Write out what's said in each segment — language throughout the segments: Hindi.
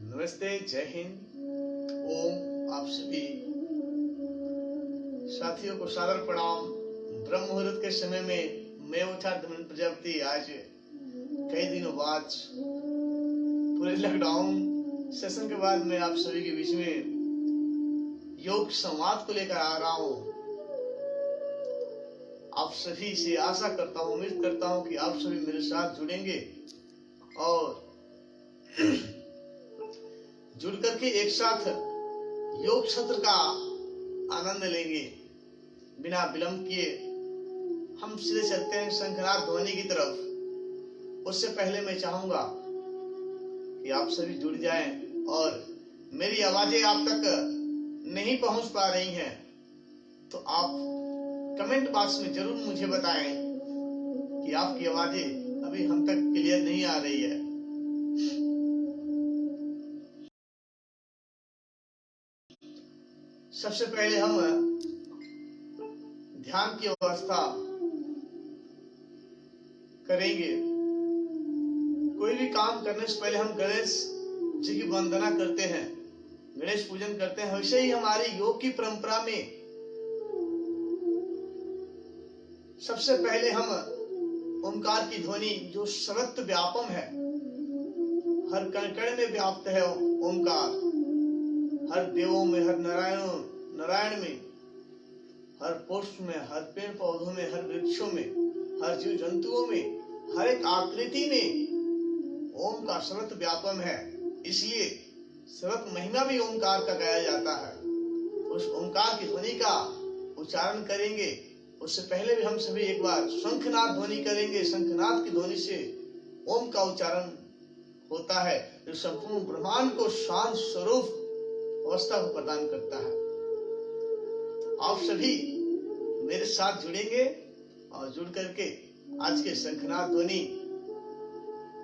नमस्ते, जय हिंद। ओम। आप सभी साथियों को सादर प्रणाम। ब्रह्म मुहूर्त के समय में मैं उठा धमन प्रजापति आज कई दिनों बाद पूरे लॉकडाउन सेशन के बाद मैं आप सभी के बीच में योग संवाद को लेकर आ रहा हूँ। आप सभी से आशा करता हूँ, उम्मीद करता हूँ कि आप सभी मेरे साथ जुड़ेंगे और जुड़ करके एक साथ योग सत्र का आनंद लेंगे। बिना विलंब किए हम सीधे चलते हैं शंखनाद ध्वनि की तरफ। उससे पहले मैं चाहूंगा कि आप सभी जुड़ जाएं और मेरी आवाजें आप तक नहीं पहुंच पा रही हैं तो आप कमेंट बॉक्स में जरूर मुझे बताएं कि आपकी आवाजें अभी हम तक क्लियर नहीं आ रही है। सबसे पहले हम ध्यान की अवस्था करेंगे। कोई भी काम करने से पहले हम गणेश जी की वंदना करते हैं, गणेश पूजन करते हैं। वैसे ही हमारी योग की परंपरा में सबसे पहले हम ओंकार की ध्वनि जो सर्वत्र व्यापम है, हर कण कण में व्याप्त है ओंकार, हर देवों में, हर नारायण में, हर पुष्प में, हर पेड़ पौधों में, हर वृक्षों में, हर जीव जंतुओं में, हर एक आकृति में ओम का सर्वत्र व्यापम है। इसलिए सर्वत्र महिमा भी ओंकार का गाया जाता है। उस ओंकार की ध्वनि का उच्चारण करेंगे। उससे पहले भी हम सभी एक बार शंखनाद ध्वनि करेंगे। शंखनाद की ध्वनि से ओम का उच्चारण होता है जो संपूर्ण ब्रह्मांड को शांत स्वरूप अवस्था को प्रदान करता है। आप सभी मेरे साथ जुड़ेंगे और जुड़ करके आज के शंखनाद ध्वनि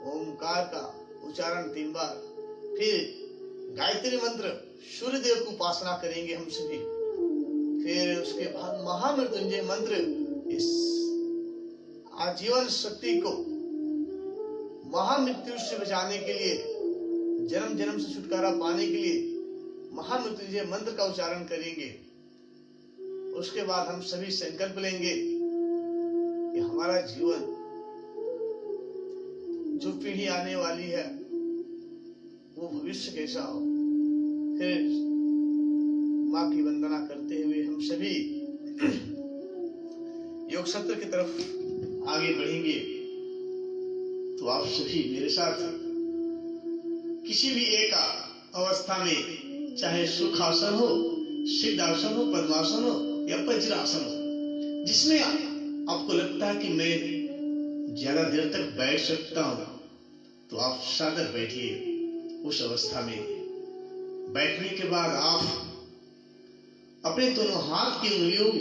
ओंकार का उच्चारण 3 बार, फिर गायत्री मंत्र सूर्य देव की उपासना करेंगे हम सभी। फिर उसके बाद महामृत्युंजय मंत्र, इस आजीवन शक्ति को महामृत्यु से बचाने के लिए, जन्म जन्म से छुटकारा पाने के लिए महामृत्युंजय मंत्र का उच्चारण करेंगे। उसके बाद हम सभी संकल्प लेंगे कि हमारा जीवन, जो पीढ़ी आने वाली है, वो भविष्य कैसा हो। फिर माँ की वंदना करते हुए हम सभी योग सत्र की तरफ आगे बढ़ेंगे। तो आप सभी मेरे साथ किसी भी एक अवस्था में, चाहे सुखासन हो, सिद्धासन हो, पद्मासन हो या वज्रासन हो, जिसमें आपको लगता है कि मैं ज्यादा देर तक बैठ सकता हूं, तो आप सादर बैठिए। उस अवस्था में बैठने के बाद आप अपने दोनों हाथ की उंगलियों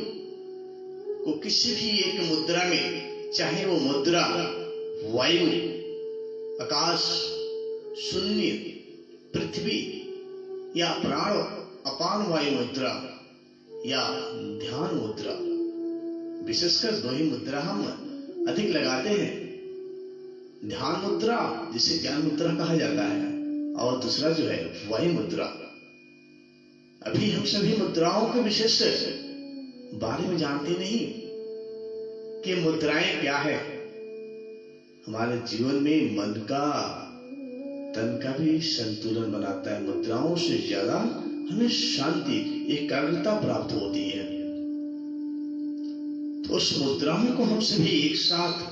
को किसी भी एक मुद्रा में, चाहे वो मुद्रा वायु, आकाश, शून्य, पृथ्वी या प्राण अपान वायु मुद्रा या ध्यान मुद्रा, विशेषकर 2 ही मुद्रा हम अधिक लगाते हैं। ध्यान मुद्रा जिसे ज्ञान मुद्रा कहा जाता है, और दूसरा जो है वायु मुद्रा। अभी हम सभी मुद्राओं के विशेष बारे में जानते नहीं कि मुद्राएं क्या है। हमारे जीवन में मन का, तन का भी संतुलन बनाता है। मुद्राओं से ज्यादा हमें शांति, एकाग्रता प्राप्त होती है। तो उस मुद्राओं को हम सभी एक साथ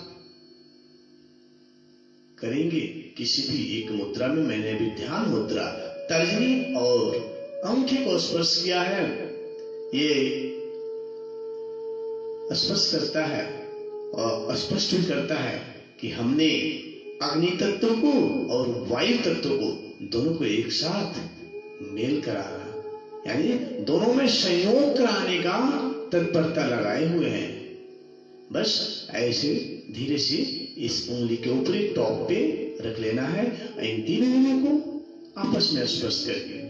करेंगे। किसी भी एक मुद्रा में, मैंने अभी ध्यान मुद्रा, तर्जनी और अंगूठे को स्पर्श किया है। ये स्पर्श करता है और स्पष्ट भी करता है कि हमने अग्नि तत्व को और वायु तत्व को, दोनों को एक साथ मेल कराना, यानी दोनों में संयोग कराने का तत्परता लगाए हुए हैं। बस ऐसे धीरे से इस उंगली के ऊपरी टॉप पे रख लेना है, इन 3 उंगलियों को आपस में स्पर्श करके।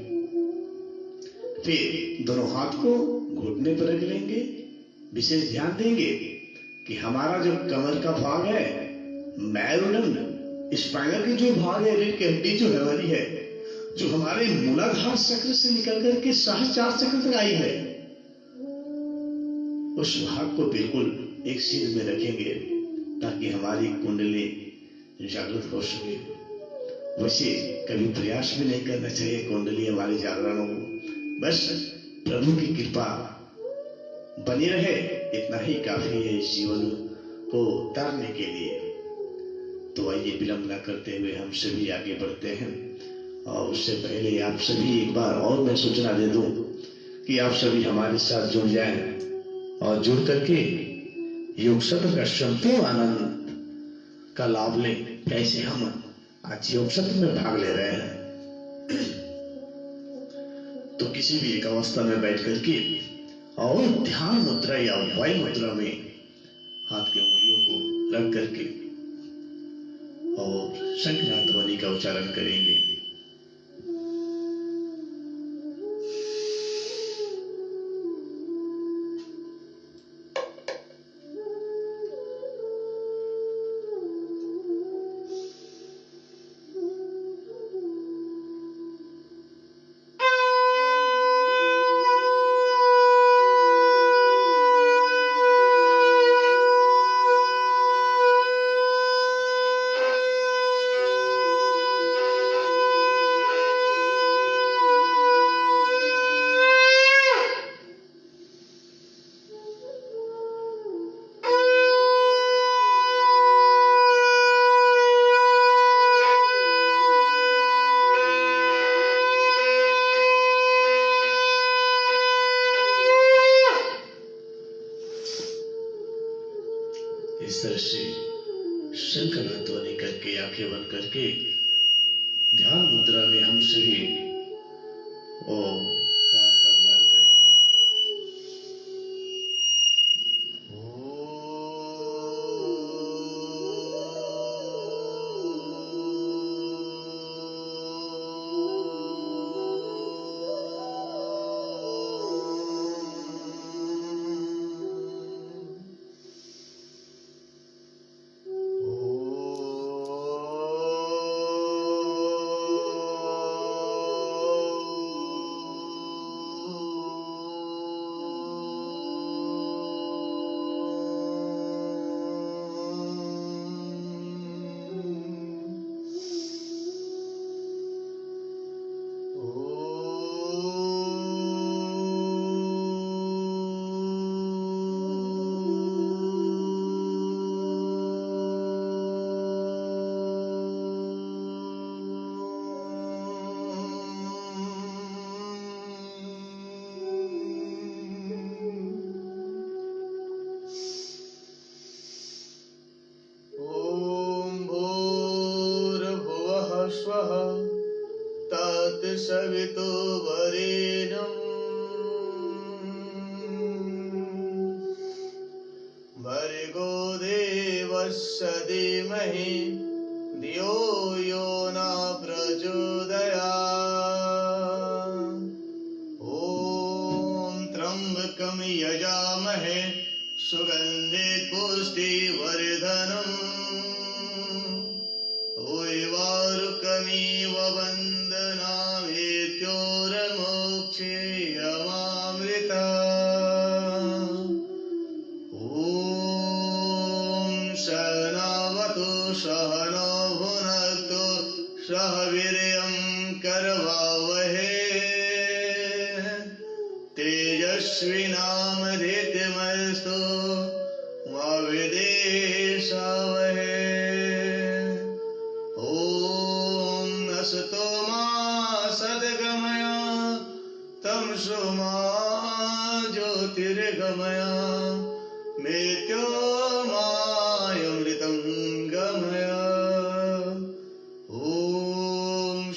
फिर दोनों हाथ को घुटने पर रख लेंगे। विशेष ध्यान देंगे कि हमारा जो कमर का भाग है, मेरुदंड, स्पाइनल की जो भाग है, रीढ़ की हड्डी जो है हमारी है, जो हमारे मूलाधार चक्र से निकल करके सहस्रार चक्र तक आई है, उस भाग को बिल्कुल एक सीध में रखेंगे ताकि हमारी कुंडली जागृत हो सके। वैसे कभी प्रयास भी नहीं करना चाहिए कुंडली हमारी जागरण हो, बस प्रभु की कृपा बनी रहे, इतना ही काफी है इस जीवन को तारने के लिए। तो आइए विलंब न करते हुए हम सभी आगे बढ़ते हैं। और उससे पहले आप सभी एक बार और मैं सूचना दे दूं कि आप सभी हमारे साथ जुड़ जाएं और जुड़ करके योग सत्र का संपूर्ण आनंद का लाभ लें। कैसे हम आज योग सत्र में भाग ले रहे हैं, तो किसी भी एक अवस्था में बैठ करके और ध्यान मुद्रा या वायु मुद्रा में हाथ के उंगलियों को रख करके और शंखनाद ध्वनि का उच्चारण करेंगे। इस तरह से शंखनाद ध्वनि करके आंखें बंद करके ध्यान मुद्रा में हम सभी ओंकार का ध्यान करेंगे। तत्सवितुर्वरेण्यं भर्गो देवस्य धीमहि धियो यो न प्रचोदयात्। ॐ त्र्यम्बकं यजामहे सुगन्धे पुष्टिवर्धनम् उर्वारुकमिव वन्दनामृत्योर्मुक्षीयमामृता। ॐ सहनावतु सहनो भुनक्तु सह वीर्यं करवावहै तेजस्विनामधीतमस्तु मा विद्विषावहै। असतो मा सद्गमय तमसो मा ज्योतिर्गमय मृत्योर्मामृतं गमय। ॐ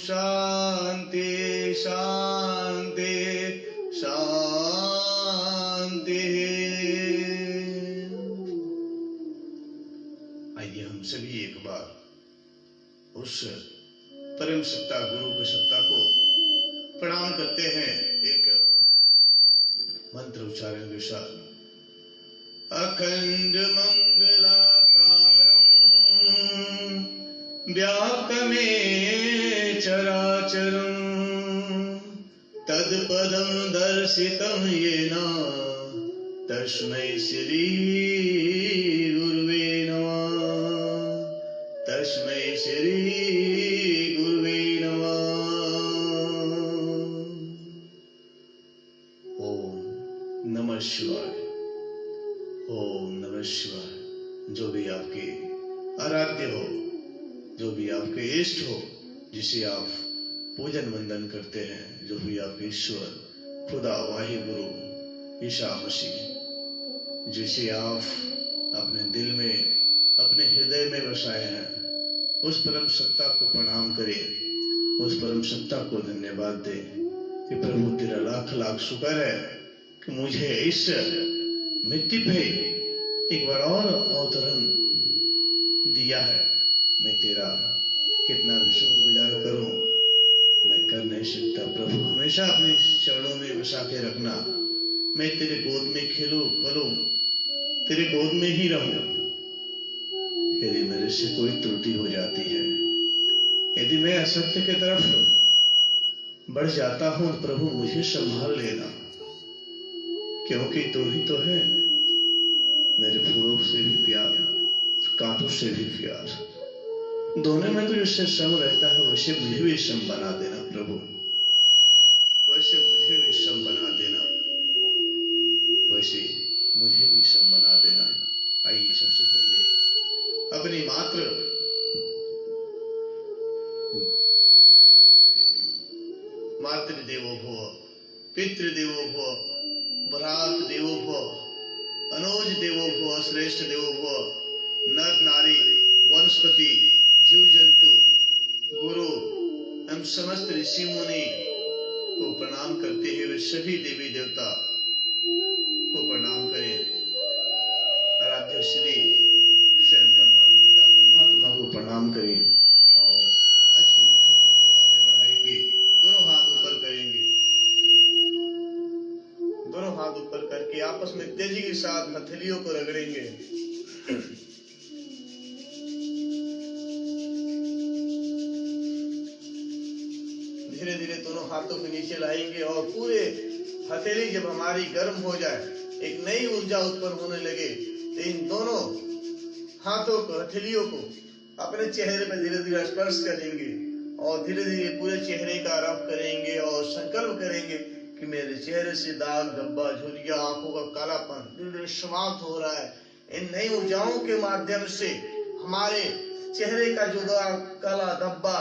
शान्ति शान्ति शान्ति। आइए हम सभी एक बार उस परम सत्ता गुरु की सत्ता को प्रणाम करते हैं एक मंत्र उच्चारण के साथ। अखंड मंगलाकारं व्याप्तमेव चराचरम् तत्पदं दर्शितं येन तस्मै श्री गुरुवे नमः। तस्मै श्री गुरुवे नमः। ओम नमः शिवाय। ओम नमः शिवाय। जो भी आपके आराध्य हो, जो भी आपके इष्ट हो, जिसे आप पूजन वंदन करते हैं, जो भी आपके ईश्वर, खुदा, वाहिगुरु, ईसा मसीह, जिसे आप अपने दिल में, अपने हृदय में बसाए हैं, उस परम सत्ता को प्रणाम करें, उस परम सत्ता को धन्यवाद दें कि प्रभु तेरा लाख लाख शुक्र है कि मुझे इस मिट्टी पे एक बार और अवतरण दिया है। मैं तेरा कितना भी शुक्रगुजार करूं, मैं कर नहीं सकता। प्रभु हमेशा अपने चरणों में बसा के रखना। मैं तेरे गोद में खेलूं पलूं, तेरे गोद में ही रहूं। यदि मेरे से कोई त्रुटि हो जाती है, यदि मैं असत्य की तरफ बढ़ जाता हूं, प्रभु मुझे संभाल लेना, क्योंकि तू ही तो है मेरे फूलों से भी प्यार, कांटों से भी प्यार। दोनों में तो जिससे सम रहता है, वैसे मुझे भी सम बना देना प्रभु, वैसे मुझे भी सम बना देना, वैसे मुझे भी सम बना देना। आइए सबसे पहले अपनी मात्र को प्रणाम करें। मातृदेवो भव, पितृदेवो भव, भ्रातृ देवो भव, अनुज देवो भव, श्रेष्ठ देवो भव, नर नारी, वनस्पति, जीव जंतु, गुरु एवं समस्त ऋषि मुनि को प्रणाम करते हुए सभी देवी देवता को प्रणाम करें। आराध्य श्री स्वयं परमात्मा पिता परमात्मा को प्रणाम करें और आज के सत्र को आगे बढ़ाएंगे। दोनों हाथ ऊपर करेंगे, दोनों हाथ ऊपर करके आपस में तेजी के साथ हथेलियों को रगड़ेंगे। धीरे धीरे दोनों हाथों को नीचे लाएंगे और पूरे हथेली जब हमारी गर्म हो जाए, एक नई ऊर्जा उत्पन्न होने लगे, तो इन दोनों हाथों को, हथेलियों को अपने चेहरे पर धीरे धीरे स्पर्श करेंगे और धीरे धीरे पूरे चेहरे का रब करेंगे और संकल्प करेंगे कि मेरे चेहरे से दाग, धब्बा, झुर्रियां, आंखों का कालापन धीरे धीरे समाप्त हो रहा है। इन नई ऊर्जाओं के माध्यम से हमारे चेहरे का जो काला धब्बा,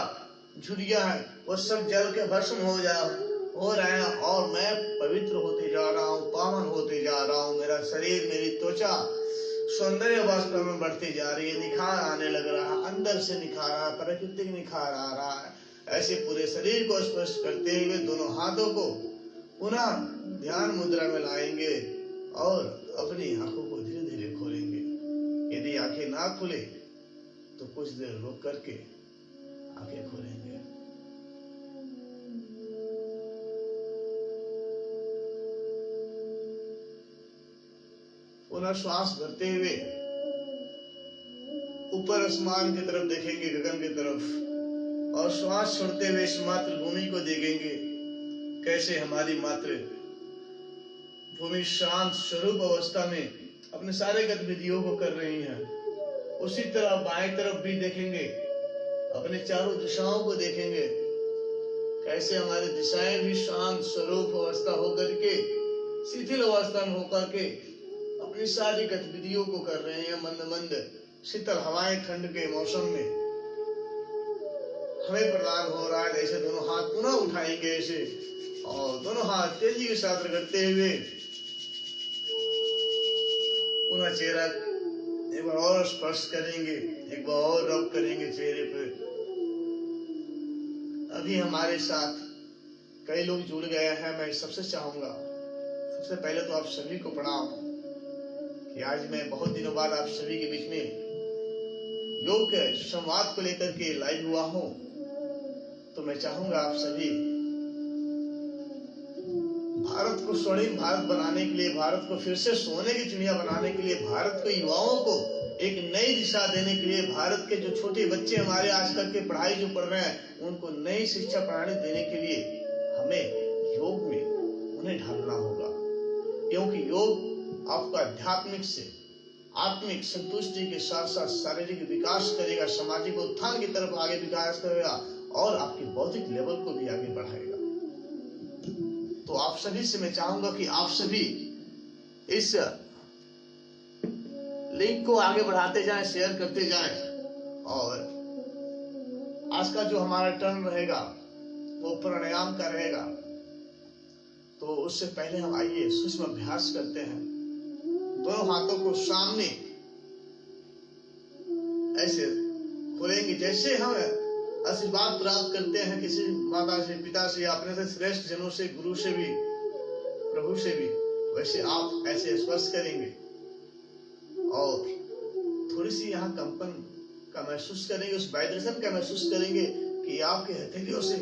झुर्रियां है, वो सब जल के भस्म हो रहे हैं और मैं पवित्र होते जा रहा हूँ, पावन होते जा रहा हूँ। मेरा शरीर, मेरी त्वचा सौंदर्य अवस्था में बढ़ती जा रही है, निखार आने लग रहा है, अंदर से निखार आ रहा है, प्राकृतिक निखार आ रहा है। ऐसे पूरे शरीर को स्पर्श करते हुए दोनों हाथों को पुनः ध्यान मुद्रा में लाएंगे और अपनी आंखों को धीरे धीरे खोलेंगे। यदि आंखें ना खुले तो कुछ देर रुक करके आंखें खोलेंगे। पुनः श्वास भरते हुए ऊपर आसमान की तरफ देखेंगे, गगन की तरफ, और श्वास छोड़ते हुए इस मातृभूमि को देखेंगे। कैसे हमारी मातृ भूमि शांत स्वरूप अवस्था में अपने सारे गतिविधियों को कर रही है। उसी तरह बाएं तरफ भी देखेंगे, अपने चारों दिशाओं को देखेंगे, कैसे हमारी दिशाएं भी शांत स्वरूप अवस्था होकर के, शिथिल अवस्था में होकर के अपनी सारी गतिविधियों को कर रहे हैं। मंद मंद शीतल हवाएं ठंड के मौसम में हमें प्रदान हो रहा है। ऐसे दोनों हाथ पुनः उठाएंगे ऐसे, और दोनों हाथ तेजी के साथ रगड़ते हुए पुनः चेहरा एक बार और स्पर्श करेंगे, एक बार और रब करेंगे चेहरे पे। अभी हमारे साथ कई लोग जुड़ गए हैं। मैं सबसे चाहूंगा, सबसे पहले तो आप सभी को प्रणाम कि आज मैं बहुत दिनों बाद आप सभी के बीच में योग के संवाद को लेकर के लाइव हुआ हूं। तो मैं चाहूंगा आप सभी भारत को स्वर्णिम भारत बनाने के लिए, भारत को फिर से सोने की चिड़िया बनाने के लिए, भारत के युवाओं को एक नई दिशा देने के लिए, भारत के जो छोटे बच्चे हमारे आजकल के पढ़ाई जो पढ़ रहे हैं उनको नई शिक्षा प्रणाली देने के लिए हमें योग में उन्हें ढालना होगा, क्योंकि योग आपका आध्यात्मिक से आत्मिक संतुष्टि के साथ साथ शारीरिक विकास करेगा, सामाजिक उत्थान की तरफ आगे विकास करेगा और आपकी बौद्धिक लेवल को भी आगे बढ़ाएगा। तो आप सभी से मैं चाहूंगा कि आप सभी इस लिंक को आगे बढ़ाते जाएं, शेयर करते जाएं और आज का जो हमारा टर्न रहेगा वो प्राणायाम का रहेगा। तो उससे पहले हम आइए सूक्ष्म अभ्यास करते हैं। दोनों हाथों को सामने ऐसे खोलेंगे, जैसे हम आशीर्वाद प्राप्त करते हैं किसी माता से, पिता से, अपने से श्रेष्ठ जनों से, गुरु से भी, प्रभु से भी, वैसे आप ऐसे स्पर्श करेंगे और थोड़ी सी यहाँ कंपन का महसूस करेंगे, उस वाइब्रेशन का महसूस करेंगे कि आपके हथेलियों से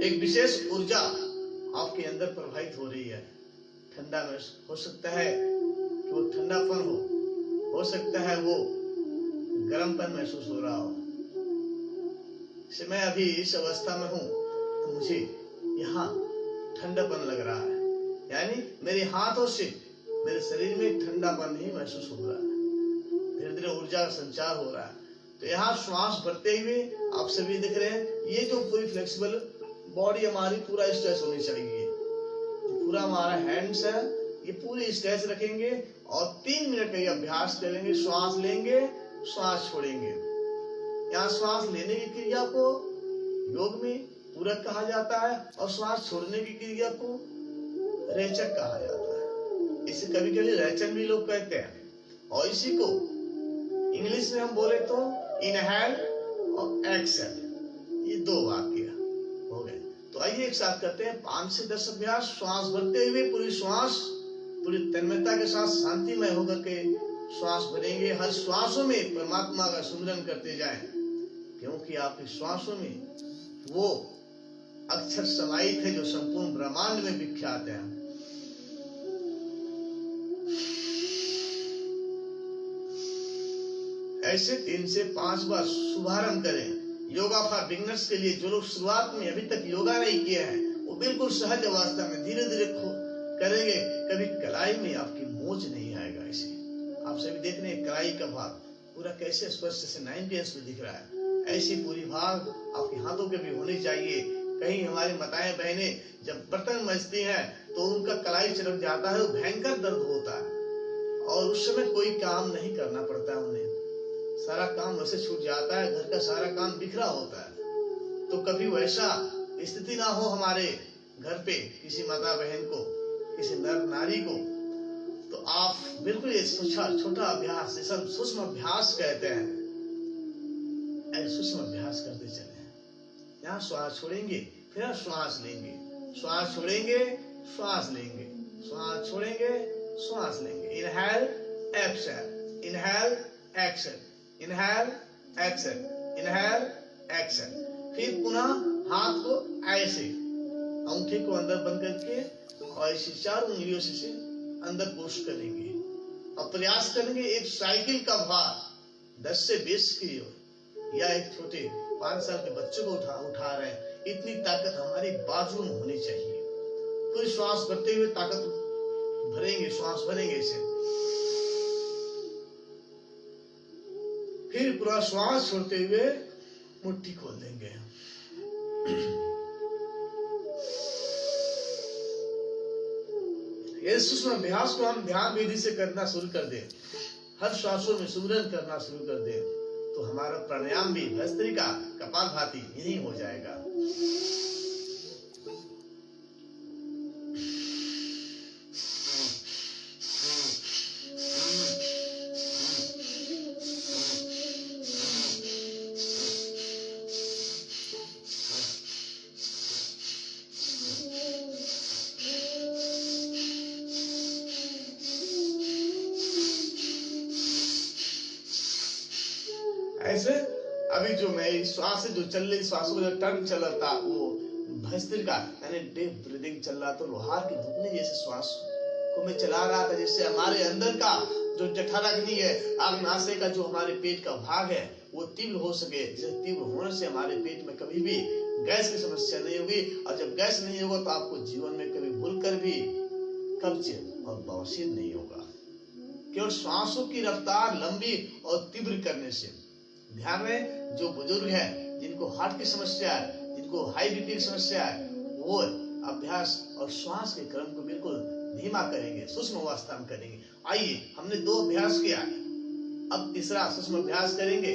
एक विशेष ऊर्जा आपके अंदर प्रवाहित हो रही है। ठंडा में हो सकता है कि वो ठंडापन हो सकता है वो गर्मपन महसूस हो रहा हो। मैं अभी इस अवस्था में हूँ तो मुझे यहाँ ठंडापन लग रहा है, यानी मेरे हाथों से मेरे शरीर में ठंडापन ही महसूस हो रहा है, धीरे धीरे ऊर्जा का संचार हो रहा है। तो यहाँ श्वास भरते हुए आप सभी दिख रहे हैं, ये जो पूरी फ्लेक्सिबल बॉडी हमारी पूरा स्ट्रेच होनी चाहिए। पूरा हमारा हैंड्स है ये पूरी स्ट्रेच रखेंगे और 3 मिनट का ये अभ्यास करेंगे। श्वास लेंगे, श्वास छोड़ेंगे। यहाँ श्वास लेने की क्रिया को योग में पूरक कहा जाता है और श्वास छोड़ने की क्रिया को रेचक कहा जाता है। इसे कभी कभी रेचन भी लोग कहते हैं। और इसी को इंग्लिश में हम बोले तो इनहेल और एक्सहेल, ये 2 वाक्य हो गए। तो आइए एक साथ करते हैं 5 से 10 अभ्यास। श्वास भरते हुए पूरी श्वास पूरी तन्मयता के साथ शांतिमय होकर के श्वास भरेंगे। हर श्वासों में परमात्मा का सुमिरन करते जाएं, क्योंकि आपकी श्वासों में वो अक्षर समाहित है जो संपूर्ण ब्रह्मांड में विख्यात है। ऐसे 3 से 5 बार शुभारंभ करें। योगा फॉर बिगिनर्स के लिए जो लोग शुरुआत में अभी तक योगा नहीं किए हैं वो बिल्कुल सहज अवस्था में धीरे धीरे करेंगे। कभी कलाई में आपकी मोच नहीं आएगा। ऐसे आप सभी देख रहे हैं कलाई का भाग पूरा कैसे स्पष्ट से 90 में दिख रहा है। ऐसी पूरी भाग आपके हाथों के भी होनी चाहिए। कहीं हमारी माताएं बहनें जब बर्तन मजती हैं तो उनका कलाई चिपक जाता है, भयंकर दर्द होता है और उस समय कोई काम नहीं करना पड़ता है उन्हें, सारा काम वैसे छूट जाता है, घर का सारा काम बिखरा होता है। तो कभी वैसा स्थिति ना हो हमारे घर पे किसी माता बहन को, किसी नर नारी को, तो आप बिल्कुल ये छोटा अभ्यास, ये सब सूक्ष्म अभ्यास कहते हैं, ऐसे सूक्ष्म अभ्यास करते चले। यहाँ श्वास छोड़ेंगे, फिर श्वास लेंगे, श्वास छोड़ेंगे, श्वास लेंगे, श्वास छोड़ेंगे, श्वास लेंगे। Inhale exhale, inhale exhale, inhale exhale, inhale exhale. फिर पुनः हाथ को ऐसे अंगूठे को अंदर बंद करके और ऐसे 4 उंगलियों से अंदर पुश करेंगे और प्रयास करेंगे एक साइकिल का भार 10 से 20 किलो या एक छोटे 5 साल के बच्चे को उठा रहे हैं, इतनी ताकत हमारी बाजू में होनी चाहिए। पूरी श्वास भरते हुए ताकत भरेंगे, श्वास भरेंगे इसे। फिर पूरा श्वास छोड़ते हुए मुट्ठी खोल देंगे। ये सूक्ष्म अभ्यास को हम ध्यान विधि से करना शुरू कर दें, हर श्वासों में सुमिरन करना शुरू कर दें, तो हमारा प्राणायाम भी भस्त्रिका कपालभाति यही हो जाएगा। ऐसे अभी जो मैं श्वास से जो चल रही श्वासों का टर्न चल रहा था वो भस्त्रिका यानी डीप ब्रीदिंग चल रहा, तो लोहार की धुपनी जैसे श्वास को मैं चला रहा था, जिससे हमारे अंदर का जो जठराग्नि है, आग्नाशय का जो हमारे पेट का भाग है वो तीव्र हो सके। तीव्र होने से हमारे पेट में कभी भी गैस की समस्या नहीं होगी, और जब गैस नहीं होगा तो आपको जीवन में कभी भूलकर भी कब्ज और बवासीर नहीं होगा। केवल श्वासों की रफ्तार लंबी और तीव्र करने से। ध्यान में, जो बुजुर्ग है, जिनको हार्ट की समस्या है, जिनको हाई बीपी की समस्या है, वो अभ्यास और श्वास के क्रम को बिल्कुल धीमा करेंगे, सूक्ष्म अवस्था में करेंगे। आइए, हमने 2 अभ्यास किया, अब तीसरा सूक्ष्म अभ्यास करेंगे,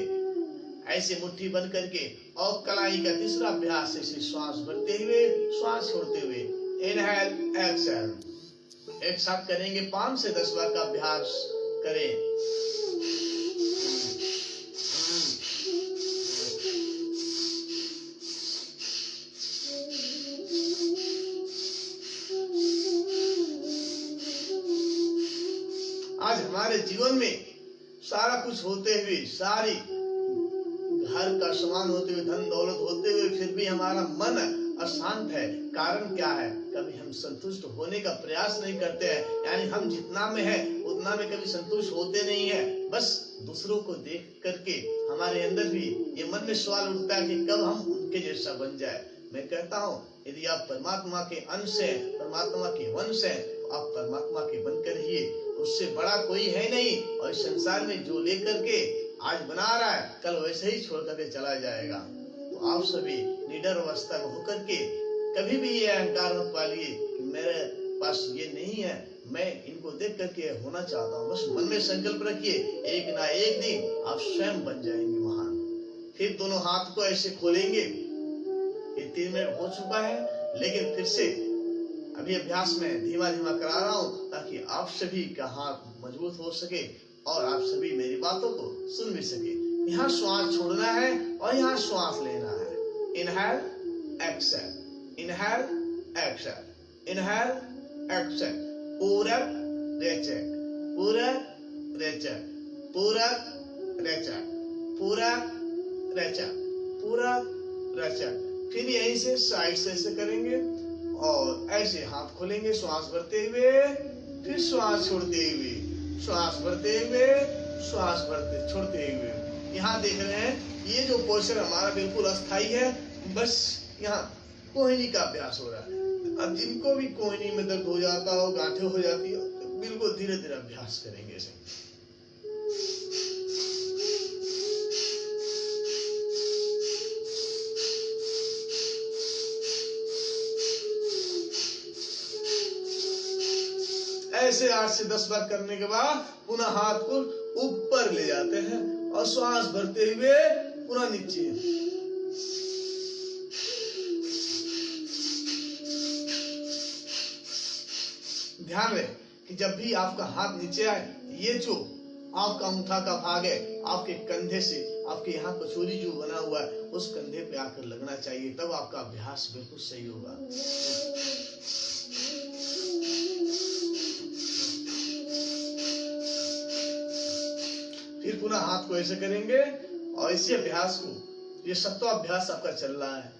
ऐसे मुट्ठी बंद करके, और कलाई का तीसरा अभ्यास ऐसे श्वास भरते हुए श्वास छोड़ते हुए, इनहेल एक्सहेल, एक साथ करेंगे। 5 से 10 बार का अभ्यास करें। आज हमारे जीवन में सारा कुछ होते हुए, सारी घर का सामान होते हुए, धन दौलत होते हुए, फिर भी हमारा मन अशांत है। कारण क्या है? कभी हम संतुष्ट होने का प्रयास नहीं करते हैं, यानी हम जितना में है उतना में कभी संतुष्ट होते नहीं है। बस दूसरों को देख करके हमारे अंदर भी ये मन में सवाल उठता है कि कब हम उनके जैसा बन जाए। मैं कहता हूँ, यदि आप परमात्मा के अंश हैं, परमात्मा के वंश हैं, तो आप परमात्मा के बनकर रहिए, उससे बड़ा कोई है नहीं। और इस संसार में जो लेकर के आज बना रहा है, कल वैसे ही छोड़ करके चला जाएगा। तो आप सभी निडर अवस्था में होकर के कभी भी ये अहंकार मत पालिए कि मेरे पास ये नहीं है, मैं इनको देख करके होना चाहता हूँ। बस मन में संकल्प रखिए, एक ना एक दिन आप स्वयं बन जाएंगे महान। फिर दोनों हाथ को ऐसे खोलेंगे। ये 3 मिनट हो चुका है, लेकिन फिर से अभी अभ्यास में धीमा धीमा करा रहा हूँ, ताकि आप सभी का हाथ मजबूत हो सके और आप सभी मेरी बातों को सुन भी सके। यहाँ श्वास छोड़ना है और यहाँ श्वास लेना है। Inhale exhale, inhale exhale, inhale exhale. पूरक रेचक, पूरक रेचक, पूरक रेचक, पूरक रेचक, पूरक रेचक। फिर यहीं से साइड से ऐसे करेंगे और ऐसे हाथ खोलेंगे, श्वास भरते हुए, फिर श्वास छोड़ते हुए, श्वास भरते हुए, श्वास भरते छोड़ते हुए। यहाँ देख रहे हैं, ये जो पोस्चर हमारा बिल्कुल अस्थाई है। बस यहाँ कोहनी का अभ्यास हो रहा है। अब जिनको भी कोहनी में दर्द हो जाता हो, गांठें हो जाती हो, बिल्कुल धीरे धीरे अभ्यास करेंगे इसे। ऐसे 8 से 10 बार करने के बाद पुनः हाथ को ऊपर ले जाते हैं और श्वास भरते हुए पुनः नीचे। ध्यान रहे कि जब भी आपका हाथ नीचे आए, ये जो आपका अंगूठा का भाग है, आपके कंधे से आपके यहाँ कचोरी जो बना हुआ है, उस कंधे पे आकर लगना चाहिए, तब आपका अभ्यास बिल्कुल सही होगा। फिर पुनः हाथ को ऐसे करेंगे और इसी अभ्यास को, ये 7वां अभ्यास आपका चल रहा है।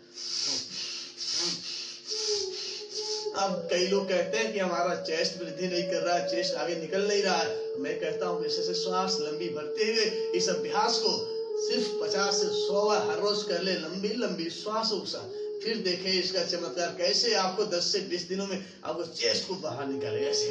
अब कई लोग कहते हैं कि हमारा चेस्ट वृद्धि नहीं कर रहा है, चेस्ट आगे निकल नहीं रहा है। मैं कहता हूँ जैसे श्वास लंबी भरते हुए इस अभ्यास को सिर्फ 50 से 100 बार हर रोज कर ले, लंबी लंबी श्वासों के साथ। फिर देखें इसका चमत्कार कैसे आपको 10 से 20 दिनों में आपको चेस्ट को बाहर निकालेगा। ऐसे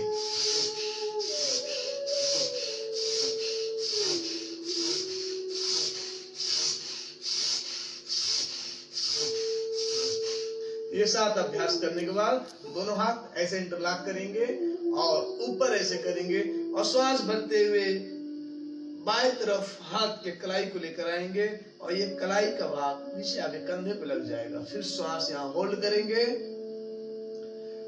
ये 7 अभ्यास करने के बाद दोनों हाथ ऐसे इंटरलॉक करेंगे और ऊपर ऐसे करेंगे और श्वास भरते हुए बाएं तरफ हाथ के कलाई को लेकर आएंगे और ये कलाई का भाग नीचे आगे कंधे पे लग जाएगा। फिर श्वास यहाँ होल्ड करेंगे।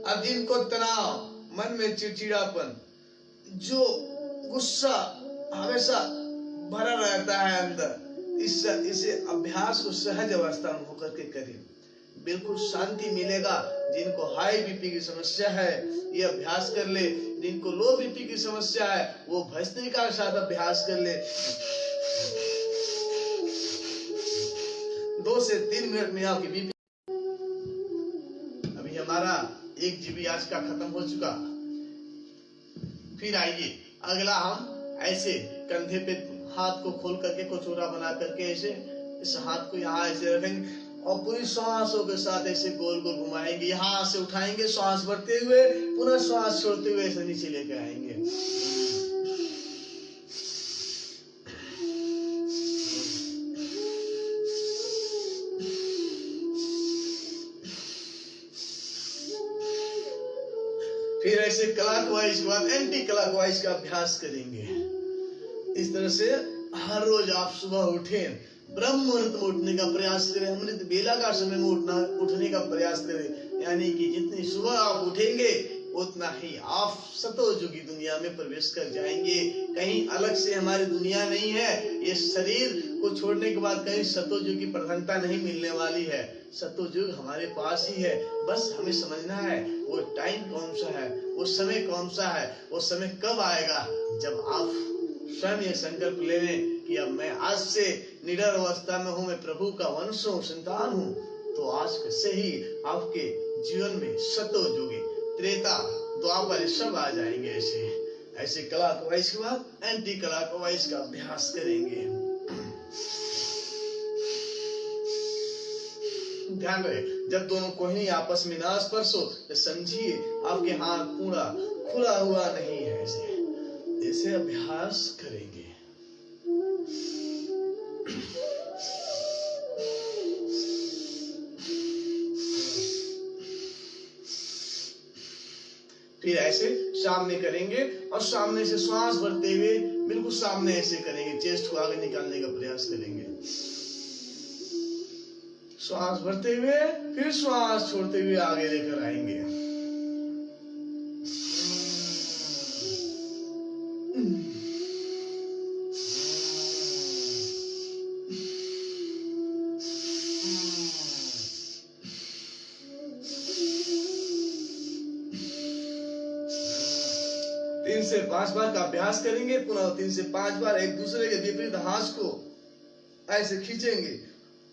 अब जिनको तनाव, मन में चिड़चिड़ापन, जो गुस्सा हमेशा भरा रहता है अंदर, इसे अभ्यास को सहज अवस्था में होकर के करें, बिल्कुल शांति मिलेगा। जिनको हाई बीपी की समस्या है ये अभ्यास कर ले, जिनको लो बीपी की समस्या है वो भस्त्रिका के साथ अभ्यास कर ले। 2 से 3 मिनट में आपकी बीपी। अभी हमारा 1 GB आज का खत्म हो चुका। फिर आइए अगला हम ऐसे कंधे पे हाथ को खोल करके कचोरा बना करके ऐसे इस हाथ को यहाँ ऐसे रखेंगे और पूरी श्वासों के साथ ऐसे गोल गोल घुमाएंगे। यहाँ से उठाएंगे श्वास भरते हुए, पुनः श्वास छोड़ते हुए ऐसे नीचे लेके आएंगे। फिर ऐसे क्लॉकवाइज के बाद एंटी क्लॉकवाइज का अभ्यास करेंगे। इस तरह से हर रोज आप सुबह उठें, ब्रह्म मुहूर्त में उठने का प्रयास करें, अमृत बेला का समय में उठने का प्रयास करें। यानी कि जितनी सुबह आप उठेंगे उतना ही आप सतोजुगी दुनिया में प्रवेश कर जाएंगे। कहीं अलग से हमारी दुनिया नहीं है। ये शरीर को छोड़ने के बाद कहीं सतोजुग की प्रधानता नहीं मिलने वाली है। सतोजुग हमारे पास ही है, बस हमें समझना है वो टाइम कौन सा है, वो समय कौन सा है, वो समय कब आएगा। जब आप स्वयं ये संकल्प ले लें कि अब मैं आज से निडर अवस्था में हूँ, मैं प्रभु का वंश हूँ, संतान हूँ, तो आज से ही आपके जीवन में सतोजुगी, त्रेता, द्वापर सब आ जाएंगे। ऐसे क्लॉकवाइज के बाद एंटी क्लॉकवाइज का अभ्यास करेंगे। ध्यान रहे, जब दोनों कोहिनी आपस में ना स्पर्श हो तो समझिए आपके हाथ पूरा खुला हुआ नहीं है। ऐसे अभ्यास करेंगे। फिर ऐसे सामने करेंगे और सामने से श्वास भरते हुए बिल्कुल सामने ऐसे करेंगे, चेस्ट को आगे निकालने का प्रयास करेंगे। श्वास भरते हुए फिर श्वास छोड़ते हुए आगे लेकर आएंगे। तीन से 5 बार का अभ्यास करेंगे। पुनः 3 से 5 बार एक दूसरे के विपरीत हाथ को ऐसे खींचेंगे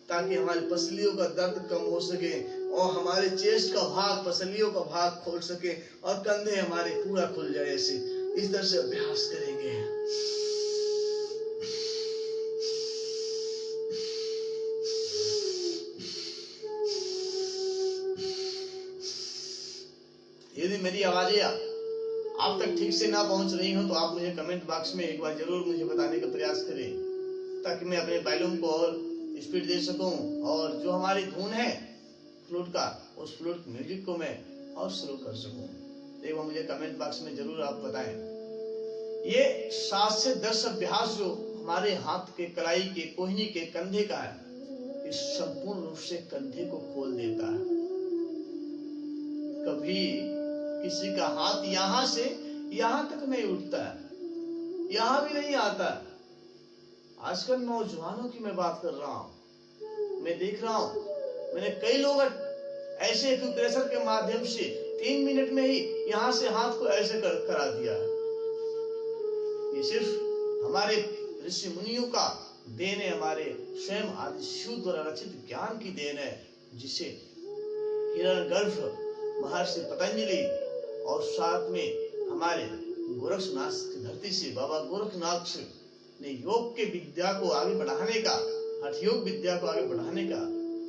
ताकि हमारी पसलियों का दर्द कम हो सके और हमारे चेस्ट का भाग, पसलियों का भाग खोल सके और कंधे हमारे पूरा खुल जाए। ऐसे इस तरह से अभ्यास करेंगे। यदि मेरी आवाजें आप तक ठीक से ना पहुंच रही हो तो आप मुझे कमेंट बॉक्स में एक बार जरूर मुझे बताने का प्रयास करें, ताकि मैं अपने वॉल्यूम को और स्पीड दे सकूं और जो हमारी धुन है फ्लूट का, उस फ्लूट म्यूजिक को मैं और स्लो कर सकूं। एक बार मुझे कमेंट बॉक्स में जरूर आप बताएं। ये 7 से 10 अभ्यास जो हमारे हाथ के कलाई के कोहनी के कंधे का है, इस संपूर्ण रूप से कंधे को खोल देता है। कभी किसी का हाथ यहां से यहां तक नहीं उठता है, यहां भी नहीं आता। आजकल नौजवानों की मैं बात कर रहा हूं, मैं देख रहा हूं, मैंने कई लोग ऐसे एक्यूप्रेशर के माध्यम से 3 मिनट में ही यहां से हाथ को ऐसे करा दिया है। ये सिर्फ हमारे ऋषि मुनियों का देन है, हमारे स्वयं आदि शिव द्वारा रचित ज्ञान की देन है, जिसे हिरण्यगर्भ महर्षि पतंजलि और साथ में हमारे गोरखनाथ की धरती से बाबा गोरखनाथ ने योग के विद्या को आगे बढ़ाने का, हठ योग विद्या को आगे बढ़ाने का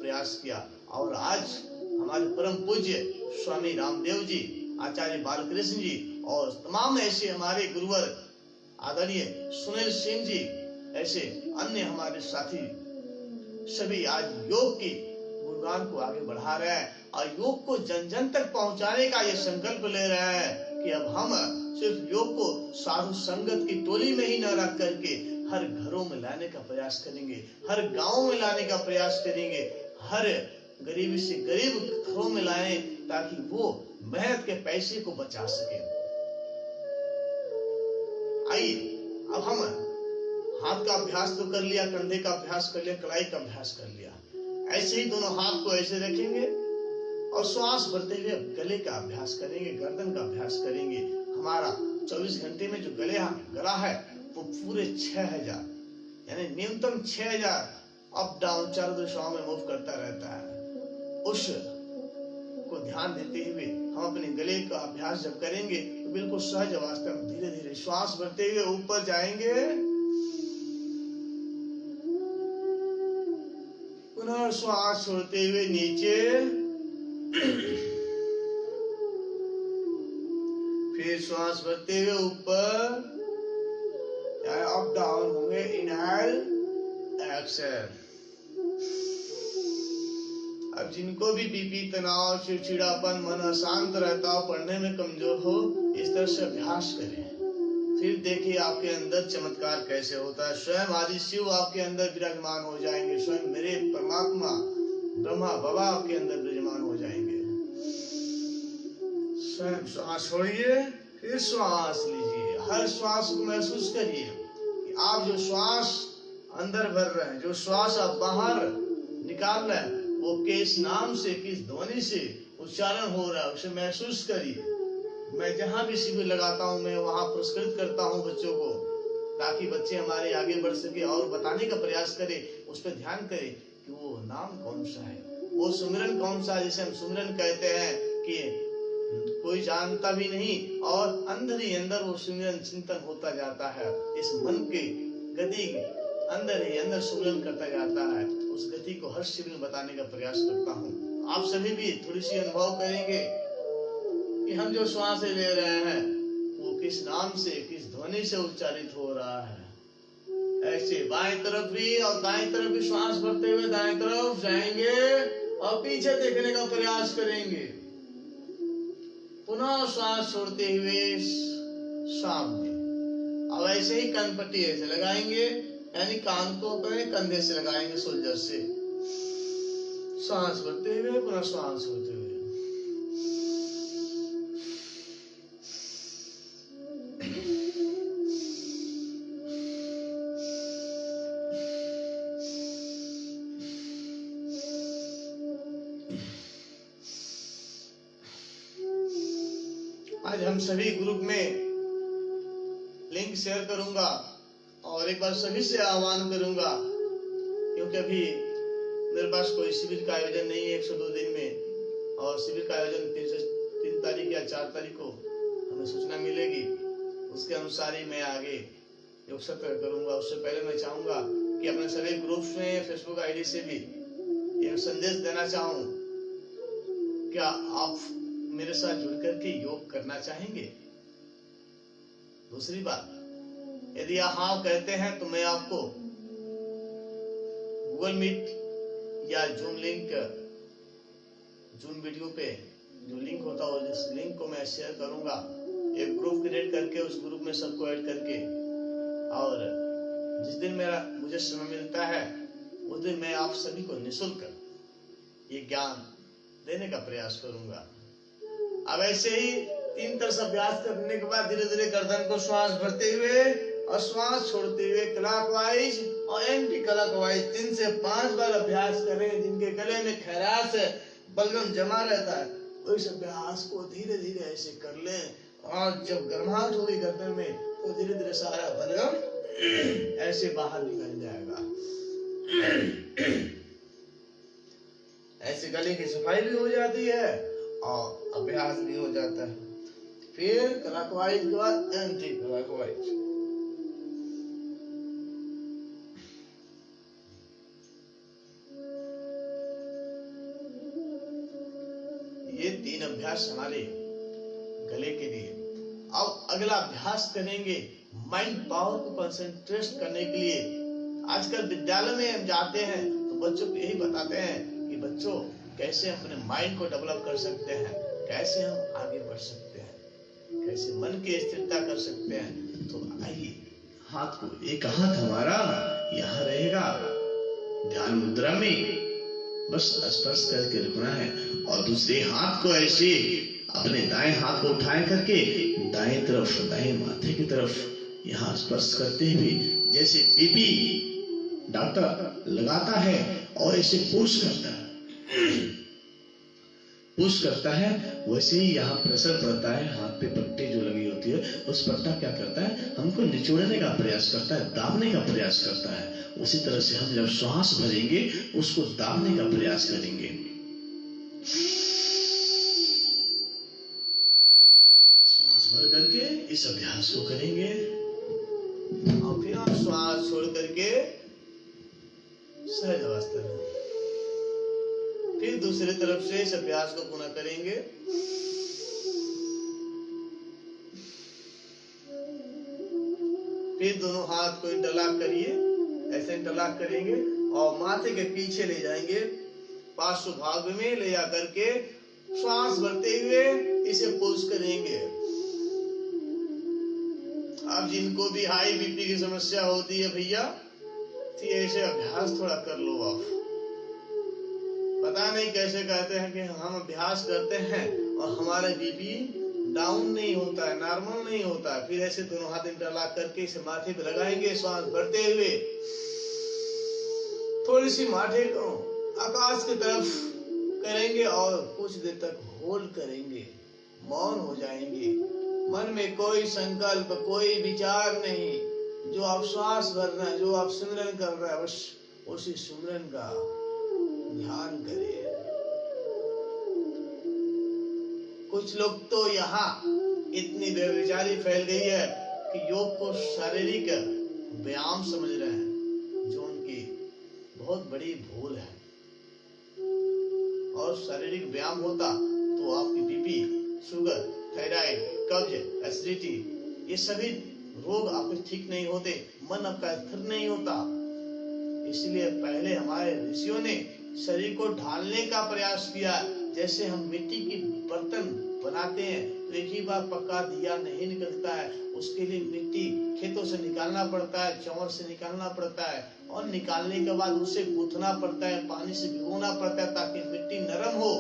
प्रयास किया। और आज हमारे परम पूज्य स्वामी रामदेव जी, आचार्य बालकृष्ण जी और तमाम ऐसे हमारे गुरुवर आदरणीय सुनील सिंह जी, ऐसे अन्य हमारे साथी सभी आज योग की गुणगान को आगे बढ़ा रहे हैं और योग को जन जन तक पहुंचाने का ये संकल्प ले रहे हैं कि अब हम सिर्फ योग को साधु संगत की टोली में ही न रख करके हर घरों में लाने का प्रयास करेंगे, हर गांव में लाने का प्रयास करेंगे, हर गरीबी से गरीब घरों में लाएं ताकि वो मेहनत के पैसे को बचा सके। आइए अब हम हाथ का अभ्यास तो कर लिया, कंधे का अभ्यास कर लिया, कलाई का अभ्यास कर लिया। ऐसे ही दोनों हाथ को ऐसे रखेंगे और श्वास भरते हुए गले का अभ्यास करेंगे, गर्दन का अभ्यास करेंगे। हमारा 24 घंटे में जो गला है वो पूरे 6000 यानी न्यूनतम 6000 अप डाउन चारों दिशाओं में मूव करता रहता है। उस को ध्यान देते हुए हम अपने गले का अभ्यास जब करेंगे तो बिल्कुल सहज अवस्था में धीरे धीरे श्वास भरते हुए ऊपर जाएंगे पुनः श्वास छोड़ते हुए नीचे, फिर श्वास भरते हुए ऊपर, अप डाउन होंगे, इनहेल एक्सेल। अब जिनको भी बीपी, तनाव, चिड़चिड़ापन, मन अशांत रहता हो, पढ़ने में कमजोर हो, इस तरह से अभ्यास करें। फिर देखिए आपके अंदर चमत्कार कैसे होता है। स्वयं आदि शिव आपके अंदर विराजमान हो जाएंगे, स्वयं मेरे परमात्मा ब्रह्मा बाबा आपके अंदर विराजमान हो जाएंगे। स्वयं श्वास छोड़िए, फिर श्वास लीजिए। हर श्वास को महसूस करिए कि आप जो श्वास अंदर भर रहे हैं, जो श्वास आप बाहर निकाल रहे हैं, वो किस नाम से, किस ध्वनि से उच्चारण हो रहा है, उसे महसूस करिए। मैं जहाँ भी शिविर लगाता हूँ, मैं वहाँ पुरस्कृत करता हूँ बच्चों को, ताकि बच्चे हमारे आगे बढ़ सके और बताने का प्रयास करें, उस पर ध्यान करें कि वो नाम कौन सा है, वो सुमिरन कौन सा है। जैसे हम सुमिरन कहते हैं कि कोई जानता भी नहीं और अंदर ही अंदर वो सुमिरन चिंतन होता जाता है। इस मन के गति अंदर ही अंदर सुमिरन करता जाता है। उस गति को हर शिविर में बताने का प्रयास करता हूँ। आप सभी भी थोड़ी सी अनुभव करेंगे कि हम जो श्वास ले रहे हैं वो किस नाम से, किस ध्वनि से उच्चारित हो रहा है। ऐसे बाएं तरफ भी और दाएं तरफ भी श्वास भरते हुए दाएं तरफ जाएंगे और पीछे देखने का प्रयास करेंगे। पुनः श्वास छोड़ते हुए सामने। अब ऐसे ही कानपट्टी ऐसे लगाएंगे, यानी कान को अपने कंधे से लगाएंगे, शोल्डर से। सांस भरते हुए पुनः सांस छोड़ते हुए। आज हम सभी ग्रुप में लिंक शेयर करूंगा और एक बार सभी से आह्वान करूंगा, क्योंकि अभी मेरे पास कोई शिविर का आयोजन नहीं है 102 दिन में, और शिविर का आयोजन 3 तारीख या 4 तारीख को हमें सूचना मिलेगी। उसके अनुसार ही मैं आगे योग सत्र करूंगा। उससे पहले मैं चाहूंगा कि अपने सभी ग्रुप्स में फेसबुक आईडी से भी एक संदेश देना चाहूं, क्या आप मेरे साथ जुड़ करके योग करना चाहेंगे? दूसरी बात, यदि आप हाँ कहते हैं तो मैं आपको गूगल मीट या जूम लिंक, जूम वीडियो पे जो लिंक होता है उस लिंक को मैं शेयर करूंगा, एक ग्रुप क्रिएट करके उस ग्रुप में सबको ऐड करके, और जिस दिन मुझे समय मिलता है उस दिन मैं आप सभी को निःशुल्क ये ज्ञान देने का प्रयास करूंगा। अब ऐसे ही 3 तरह से अभ्यास करने के बाद धीरे धीरे गर्दन को श्वास भरते हुए और श्वास छोड़ते हुए क्लॉकवाइज और एंटी क्लॉकवाइज 3 से 5 बार अभ्यास करें। जिनके गले में खराश है, बलगम जमा रहता है, तो इस अभ्यास को धीरे धीरे ऐसे कर लें, और जब गर्माहट होगी गर्दन में तो धीरे धीरे सारा बलगम ऐसे बाहर निकल जाएगा। ऐसे गले की सफाई भी हो जाती है और अभ्यास भी हो जाता है। फिर क्लॉकवाइज के बाद एंटी क्लॉकवाइज। ये 3 अभ्यास हमारे गले के लिए। अब अगला अभ्यास करेंगे माइंड पावर को कंसंट्रेट करने के लिए। आजकल विद्यालय में हम जाते हैं तो बच्चों को यही बताते हैं कि बच्चों कैसे अपने माइंड को डेवलप कर सकते हैं, कैसे हम आगे बढ़ सकते हैं, कैसे मन की स्थिरता कर सकते हैं। तो आइए, हाथ को, एक हाथ हमारा यहाँ रहेगा ध्यान मुद्रा में, बस स्पर्श करके रखना है, और दूसरे हाथ को ऐसे अपने दाएं हाथ को उठाए करके दाएं तरफ, दाएं माथे की तरफ यहाँ स्पर्श करते हुए, जैसे बीपी डॉक्टर लगाता है और ऐसे पुश करता है, वैसे ही यहाँ प्रेशर पड़ता है। हाथ पे पट्टी जो लगी होती है, उस पट्टा क्या करता है, हमको निचोड़ने का प्रयास करता है, दाबने का प्रयास करता है। उसी तरह से हम जब श्वास भरेंगे उसको दाबने का प्रयास करेंगे। श्वास भर करके इस अभ्यास को करेंगे, और फिर हम श्वास छोड़ करके सहज अवस्था में फिर दूसरी तरफ से इस अभ्यास को पुनः करेंगे। फिर दोनों हाथ को इंटरलॉक करिए, ऐसे इंटरलॉक करेंगे और माथे के पीछे ले जाएंगे, पार्श्व भाग में ले जाकर के श्वास भरते हुए इसे पुश करेंगे। अब जिनको भी हाई बीपी की समस्या होती है भैया, तो ऐसे अभ्यास थोड़ा कर लो आप। पता नहीं कैसे कहते हैं कि हम अभ्यास करते हैं और हमारा बीपी डाउन नहीं होता है, नॉर्मल नहीं होता है। फिर ऐसे दोनों हाथ इंटरलॉक करके इसे माथे पे लगाएंगे, श्वास भरते हुए थोड़ी सी माथे को आकाश की तरफ करेंगे और कुछ देर तक होल्ड करेंगे, मौन हो जाएंगे। मन में कोई संकल्प, कोई विचार नहीं, जो आप श्वास भर रहे हैं, जो आप सिमरन कर रहे हैं, बस उसी सिमरन का ध्यान करें। कुछ लोग तो यहाँ इतनी बेविचारी फैल गई है कि योग को शारीरिक व्यायाम समझ रहे हैं, जो उनकी बहुत बड़ी भूल है। और शारीरिक व्यायाम होता तो आपकी बीपी, शुगर, थायराइड, कब्ज, एसिडिटी, ये सभी रोग आपके ठीक नहीं होते, मन आपका स्थिर नहीं होता। इसलिए पहले हमारे ऋषियों ने शरीर को ढालने का प्रयास किया। जैसे हम मिट्टी की बर्तन बनाते हैं तो एक ही बार पक्का दिया नहीं निकलता है, उसके लिए मिट्टी खेतों से निकालना पड़ता है, चंवर से निकालना पड़ता है और निकालने के बाद उसे गूंथना पड़ता है, पानी से भिगोना पड़ता है ताकि मिट्टी नरम हो।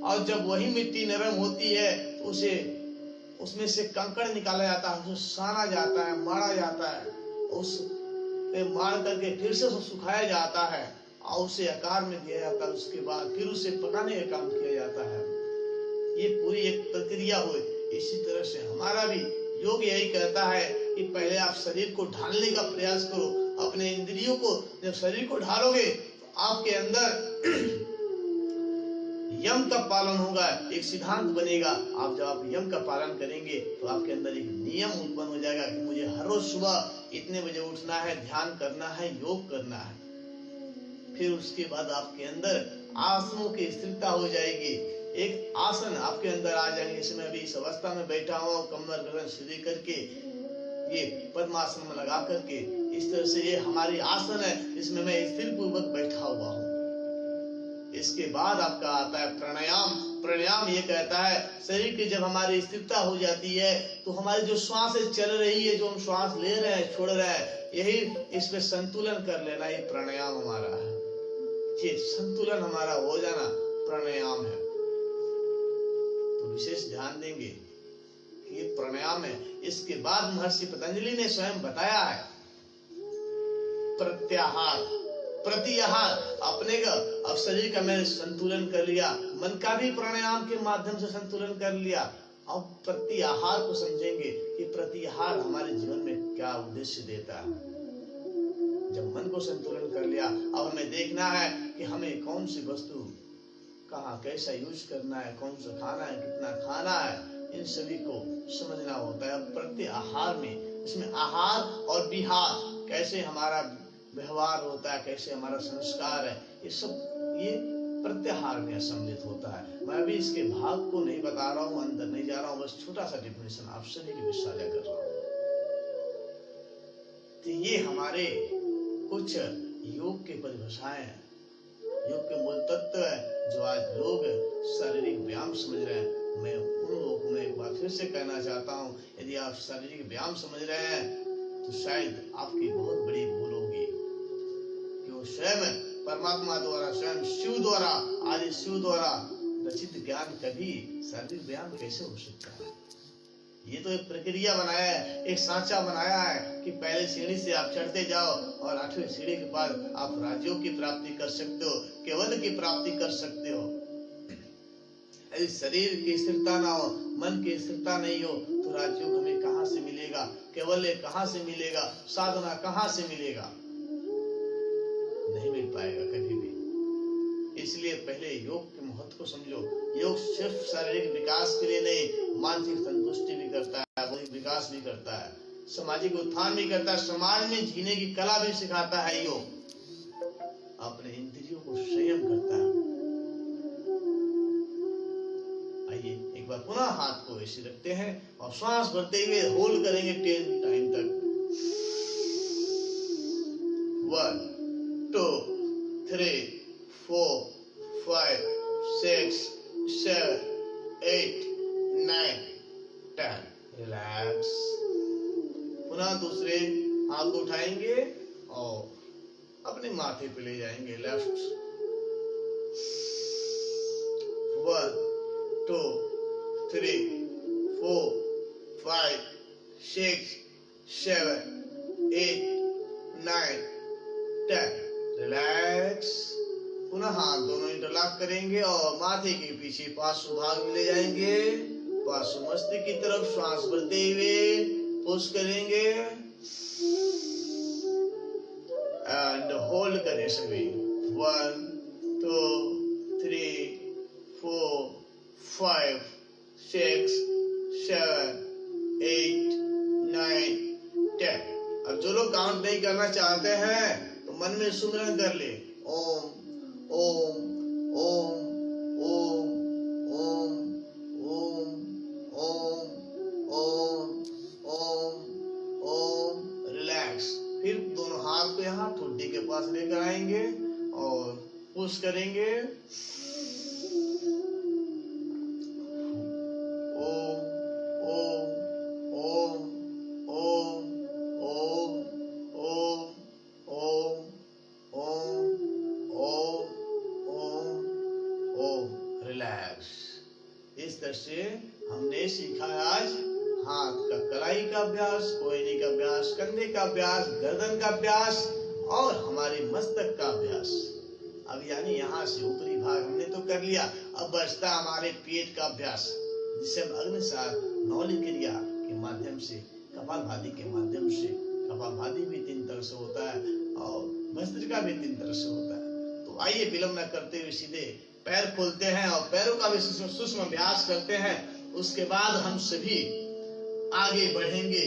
और जब वही मिट्टी नरम होती है तो उसे उसमें से कंकड़ निकाला जाता है, उसे साना जाता है, मारा जाता है, उस मार करके फिर से सुखाया जाता है और उसे आकार में दिया जाता है। उसके बाद फिर उसे पकाने का काम किया जाता है। ये पूरी एक प्रक्रिया हुई। इसी तरह से हमारा भी योग यही कहता है कि पहले आप शरीर को ढालने का प्रयास करो। अपने इंद्रियों को जब शरीर को ढालोगे तो आपके अंदर यम का पालन होगा, एक सिद्धांत बनेगा। आप जब आप यम का पालन करेंगे तो आपके अंदर एक नियम उत्पन्न हो जाएगा कि मुझे हर रोज सुबह इतने बजे उठना है, ध्यान करना है, योग करना है। फिर उसके बाद आपके अंदर आसनों की स्थिरता हो जाएगी। एक आसन आपके अंदर आ जाएंगे। जैसे मैं अभी इस अवस्था में बैठा हुआ, कमर गर्दन सीधी करके ये पद्मासन में लगा करके, इस तरह से ये हमारी आसन है जिसमें मैं स्थिर पूर्वक बैठा हुआ हूँ। इसके बाद आपका आता है प्राणायाम। प्राणायाम ये कहता है शरीर की जब हमारी स्थिरता हो जाती है तो हमारी जो श्वास चल रही है, जो हम श्वास ले रहे हैं, छोड़ रहे हैं, यही इसमें संतुलन कर लेना, ये प्राणायाम हमारा है। ये संतुलन हमारा हो जाना प्राणायाम है। तो विशेष ध्यान देंगे कि ये प्राणायाम है। इसके बाद महर्षि पतंजलि ने स्वयं बताया है प्रत्याहार, प्रत्याहार अपने का। अब शरीर का मैंने संतुलन कर लिया, मन का भी प्राणायाम के माध्यम से संतुलन कर लिया। अब प्रत्याहार को समझेंगे कि प्रत्याहार हमारे जीवन में क्या उद्देश्य देता है। जब मन को संतुलन कर लिया, अब हमें देखना है कि हमें कौन सी वस्तु कहाँ कैसा यूज करना है, कौन सा खाना है, कितना खाना है, इन सभी को समझना होता है। प्रत्याहार में इसमें आहार और विहार, कैसे हमारा व्यवहार होता है, कैसे हमारा संस्कार है, ये सब ये प्रत्याहार में सम्मिलित होता है। मैं भी इसके भाग को नहीं बता रहा हूँ, अंदर नहीं जा रहा हूँ, बस छोटा सा डिफिनेशन आप सभी के बीच साझा कर रहा हूँ। तो ये हमारे कुछ योग के परिभाषाएं हैं, योग के मूल तत्व है जो आज लोग शारीरिक व्यायाम समझ रहे हैं। मैं उन लोगों को एक बार फिर से कहना चाहता हूँ, यदि आप शारीरिक व्यायाम समझ रहे हैं तो शायद आपकी बहुत बड़ी भूल होगी। क्यों स्वयं परमात्मा द्वारा, स्वयं शिव द्वारा, आदि शिव द्वारा रचित ज्ञान कभी शारीरिक व्यायाम कैसे हो सकता है? ये तो एक प्रक्रिया बनाया है, एक सांचा बनाया है कि पहले सीढ़ी से आप चढ़ते जाओ और 8वीं सीढ़ी के बाद आप राज्यों की प्राप्ति कर सकते हो, केवल की प्राप्ति कर सकते हो। यदि शरीर की स्थिरता ना हो, मन की स्थिरता नहीं हो तो राज्यों हमें कहाँ से मिलेगा, केवल कहाँ से मिलेगा, साधना कहाँ से मिलेगा? नहीं मिल पाएगा कभी भी। इसलिए पहले योग के महत्व को समझो। योग सिर्फ शारीरिक विकास के लिए नहीं, मानसिक संतुष्टि भी करता है, बौद्धिक विकास भी करता है, सामाजिक उत्थान भी करता है, समाज में जीने की कला भी सिखाता है। योग अपने इंद्रियों को संयम करता है, हाथ को ऐसे रखते हैं और श्वास भरते हुए होल्ड करेंगे 10 टाइम तक। 1 2 3 4 5 6 7 8 9 10। रिलैक्स। पुनः दूसरे हाथ को उठाएंगे और अपने माथे पे ले जाएंगे। लेफ्ट। 1 2 3 4 5 6 7 8 9 10। रिलैक्स। पुनः हाथ दोनों इंटरलॉक करेंगे और माथे के पीछे पार्श्व भाग में ले जाएंगे। पार्श्व मस्तिष्क की तरफ श्वास भरते हुए पुश करेंगे एंड होल्ड करें सभी। 1 2 3 4 5 6 7 8 9 10। अब जो लोग काउंट नहीं करना चाहते हैं तो मन में सुमरन कर ले, ओम ओम ओम ओम ओम ओम ओम ओम ओम ओम। रिलैक्स। फिर दोनों हाथ को यहाँ ठुड्डी के पास लेकर आएंगे और पुश करेंगे। ओम ओम ओम ओम ओम ओम ओम ओम ओम ओम ओम। रिलैक्स। इस तरह से हमने सीखा आज हाथ का कलाई का अभ्यास, कोहनी का अभ्यास, कंधे का अभ्यास, गर्दन का अभ्यास और हमारे मस्तक का अभ्यास। अब यानी यहाँ से ऊपरी भाग हमने तो कर लिया, अब बचता हमारे पेट का अभ्यास, जिसे हम अग्निसार नौली क्रिया के माध्यम से, कपालभाति के माध्यम से। कपालभाति भी 3 तरह से होता है और भस्त्रिका भी 3 तरह से होता है। तो आइए विलंब न करते हुए सीधे पैर खोलते हैं और पैरों का भी सूक्ष्म अभ्यास करते हैं। उसके बाद हम सभी आगे बढ़ेंगे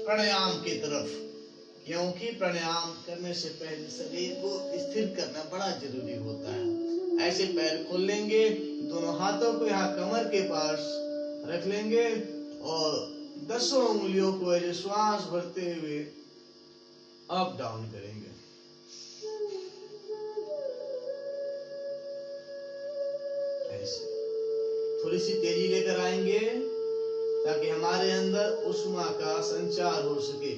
प्राणायाम की तरफ, क्योंकि प्राणायाम करने से पहले शरीर को स्थिर करना बड़ा जरूरी होता है। ऐसे पैर खोल लेंगे, दोनों हाथों को यहाँ कमर के पास रख लेंगे और 10 उंगलियों को ऐसे श्वास भरते हुए अप डाउन करेंगे। ऐसे थोड़ी सी तेजी लेकर आएंगे ताकि हमारे अंदर ऊष्मा का संचार हो सके,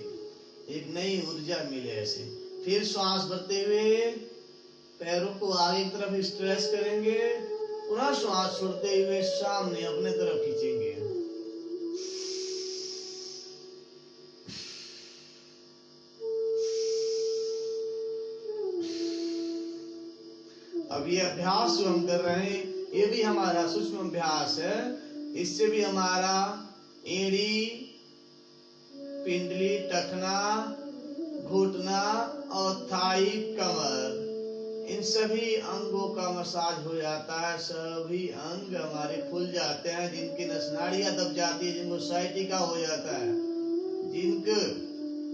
एक नई ऊर्जा मिले। ऐसे फिर श्वास भरते हुए पैरों को आगे की तरफ स्ट्रेच करेंगे, पुनः श्वास छोड़ते हुए सामने अपने तरफ खींचेंगे। अब ये अभ्यास जो हम कर रहे हैं ये भी हमारा सूक्ष्म अभ्यास है। इससे भी हमारा एड़ी, पिंडली, टखना, घुटना और थाई, कमर, इन सभी अंगों का मसाज हो जाता है। सभी अंग हमारे खुल जाते हैं। जिनकी नस नाड़ियां दब जाती है, जिनको साइटिका हो जाता है, जिनके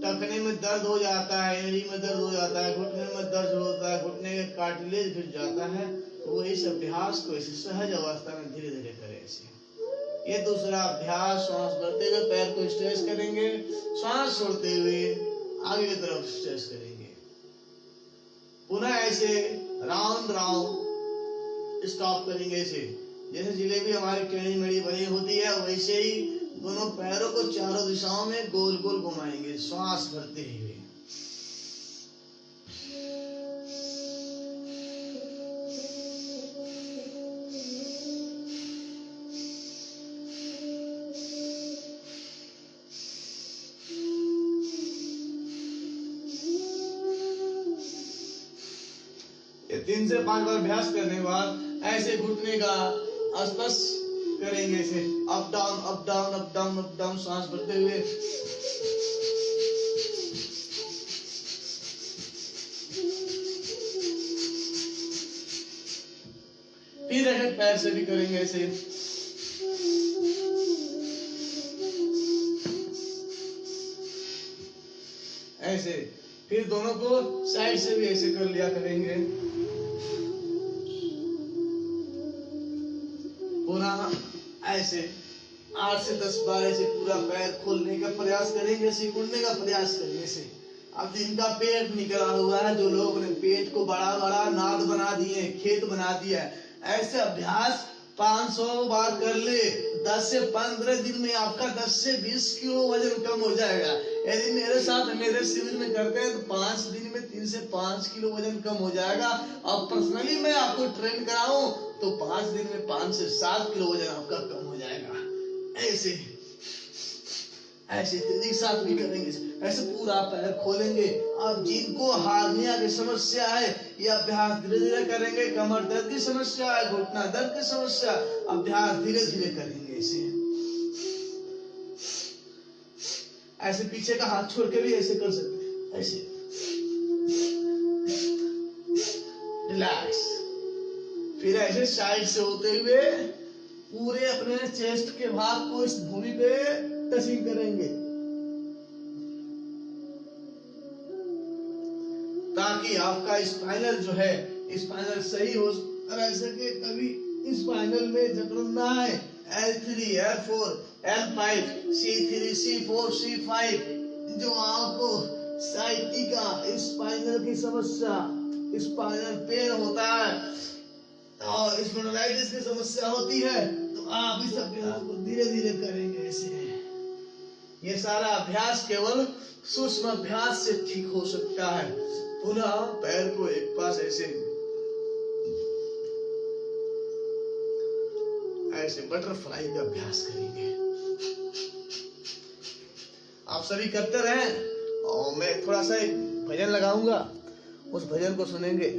टखने में दर्द हो जाता है, एड़ी में दर्द हो जाता है, घुटने में दर्द होता है, घुटने का कार्टिलेज घिस जाता है, तो वो इस अभ्यास को इस सहज अवस्था में धीरे धीरे करें। ऐसे ये दूसरा अभ्यास, श्वास भरते हुए पैर को स्ट्रेच करेंगे, श्वास छोड़ते हुए आगे की तरफ स्ट्रेच करेंगे। पुनः ऐसे राउंड राउंड स्टॉप करेंगे। ऐसे जैसे जिलेबी हमारी टेढ़ी मेढ़ी बनी होती है, वैसे ही दोनों पैरों को चारों दिशाओं में गोल गोल घुमाएंगे श्वास भरते हुए। ये 3 से 5 बार अभ्यास करने के बाद ऐसे घुटने का स्पर्श करेंगे। ऐसे up down up down up down up down सांस भरते हुए। फिर ऐसे पैर से भी करेंगे। ऐसे ऐसे फिर दोनों को साइड से भी ऐसे कर लिया करेंगे। पुनः ऐसे 8 से 10 बार ऐसे पूरा पैर खोलने का प्रयास करेंगे, सिकुड़ने का प्रयास करने से। अब जिनका पेट निकला हुआ है, जो लोग ने पेट को बड़ा बड़ा नाद बना दिए, खेत बना दिया है, ऐसे अभ्यास 500 बार कर ले, 10 से 15 दिन में आपका 10 से 20 किलो वजन कम हो जाएगा। यदि मेरे साथ मेरे शिविर में करते हैं तो 5 दिन में 3 से 5 किलो वजन कम हो जाएगा। और पर्सनली मैं आपको ट्रेन कराऊं तो 5 दिन में 5 से 7 किलो वजन आपका कम हो जाएगा। ऐसे ऐसे एक साथ भी करेंगे, ऐसे पूरा पैर खोलेंगे। अब जिनको हार्निया की समस्या है, यह अभ्यास धीरे धीरे करेंगे। कमर दर्द की समस्या है, घुटना दर्द की समस्या, अभ्यास धीरे धीरे करेंगे। ऐसे पीछे का हाथ छोड़ के भी ऐसे कर सकते हैं, ऐसे रिलैक्स। फिर ऐसे साइड से होते हुए पूरे अपने चेस्ट के भाग को इस भूमि पे टचिंग करेंगे, ताकि आपका स्पाइनल जो है, स्पाइनल सही हो रह सके, कभी स्पाइनल में जकड़न ना आए। L3, L4, L5, C3, C4, C5, जो आपको साइटिका स्पाइनल की समस्या, स्पाइनल पेन होता है और स्पॉन्डिलाइटिस की समस्या होती है, तो आप इस अभ्यास को धीरे धीरे करेंगे। ऐसे ये सारा अभ्यास केवल सूक्ष्म अभ्यास से ठीक हो सकता है। पुनः पैर को एक पास ऐसे बटरफ्लाई का अभ्यास करेंगे। आप सभी करते रहें और मैं थोड़ा सा एक भजन लगाऊंगा, उस भजन को सुनेंगे।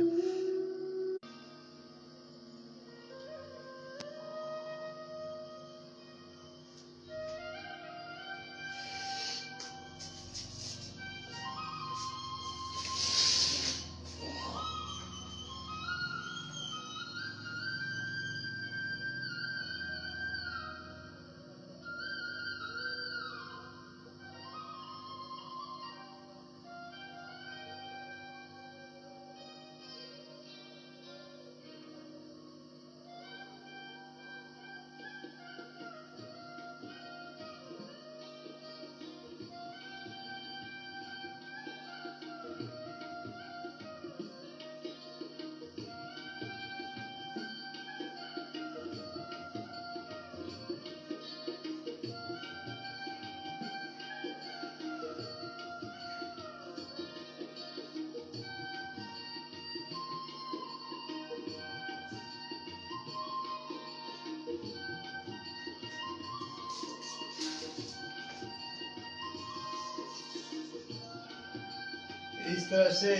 इस तरह से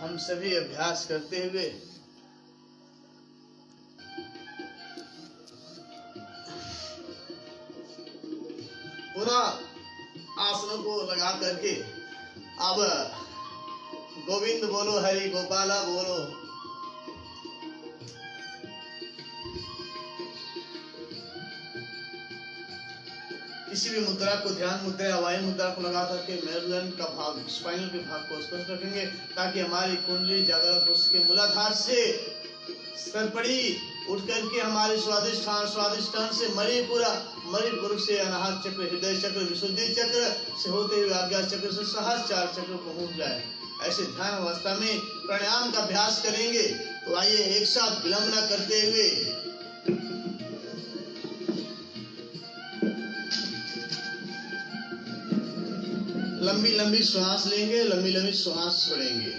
हम सभी अभ्यास करते हुए पूरा आसनों को लगा करके अब गोविंद बोलो, हरि गोपाला बोलो। किसी भी मुद्रा को, ध्यान मुद्रा, वायु मुद्रा को लगा करके मेरुदंड का भाग, स्पाइनल के भाग को स्पष्ट रखेंगे, ताकि हमारी कुंडली जागृत हो सके। मूलाधार से सरपड़ी उठ करके हमारे स्वादिष्ठान से मणिपुर से अनाहत चक्र, हृदय चक्र, विशुद्धि चक्र से होते हुए आज्ञा चक्र से सहस्रार चक्र पहुंच जाए। ऐसे ध्यान अवस्था में प्राणायाम का अभ्यास करेंगे। तो आइए एक साथ विलंब न करते हुए लंबी लंबी श्वास लेंगे, लंबी लंबी श्वास छोड़ेंगे।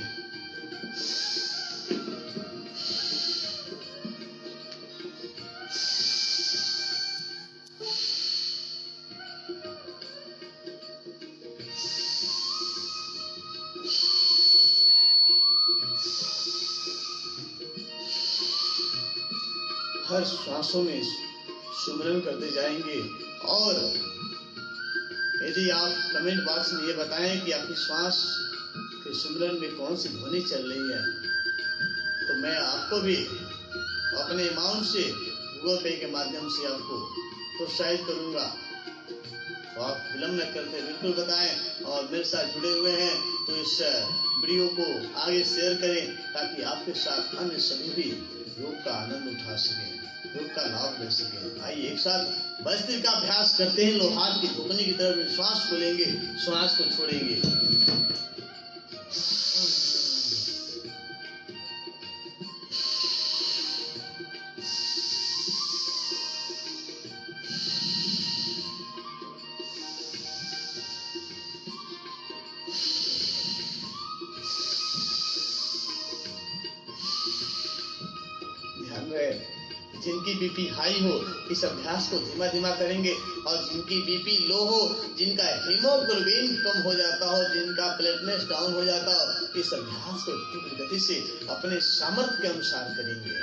हर श्वासों में सुमरन करते जाएंगे। और यदि आप कमेंट बॉक्स में ये बताएं कि आपकी श्वास के सुमरन में कौन सी ध्वनि चल रही है, तो मैं आपको भी अपने अमाउंट से गूगल पे के माध्यम से आपको प्रोत्साहित करूंगा। तो आप विलंब न करते बिल्कुल बताएं। और मेरे साथ जुड़े हुए हैं तो इस वीडियो को आगे शेयर करें ताकि आपके साथ अन्य सभी भी योग का आनंद उठा सकें, योग का लाभ ले सकें। आइए एक साथ बस्तर का अभ्यास करते हैं। लोहार की धुकनी की तरफ श्वास को लेंगे, श्वास को छोड़ेंगे। जिनकी बीपी हाई हो इस अभ्यास को धीमा धीमा करेंगे, और जिनकी बीपी लो हो, जिनका हीमोग्लोबिन कम हो जाता हो, जिनका प्लेटलेट्स डाउन हो जाता हो, इस अभ्यास को तीव्र गति से अपने सामर्थ्य के अनुसार करेंगे।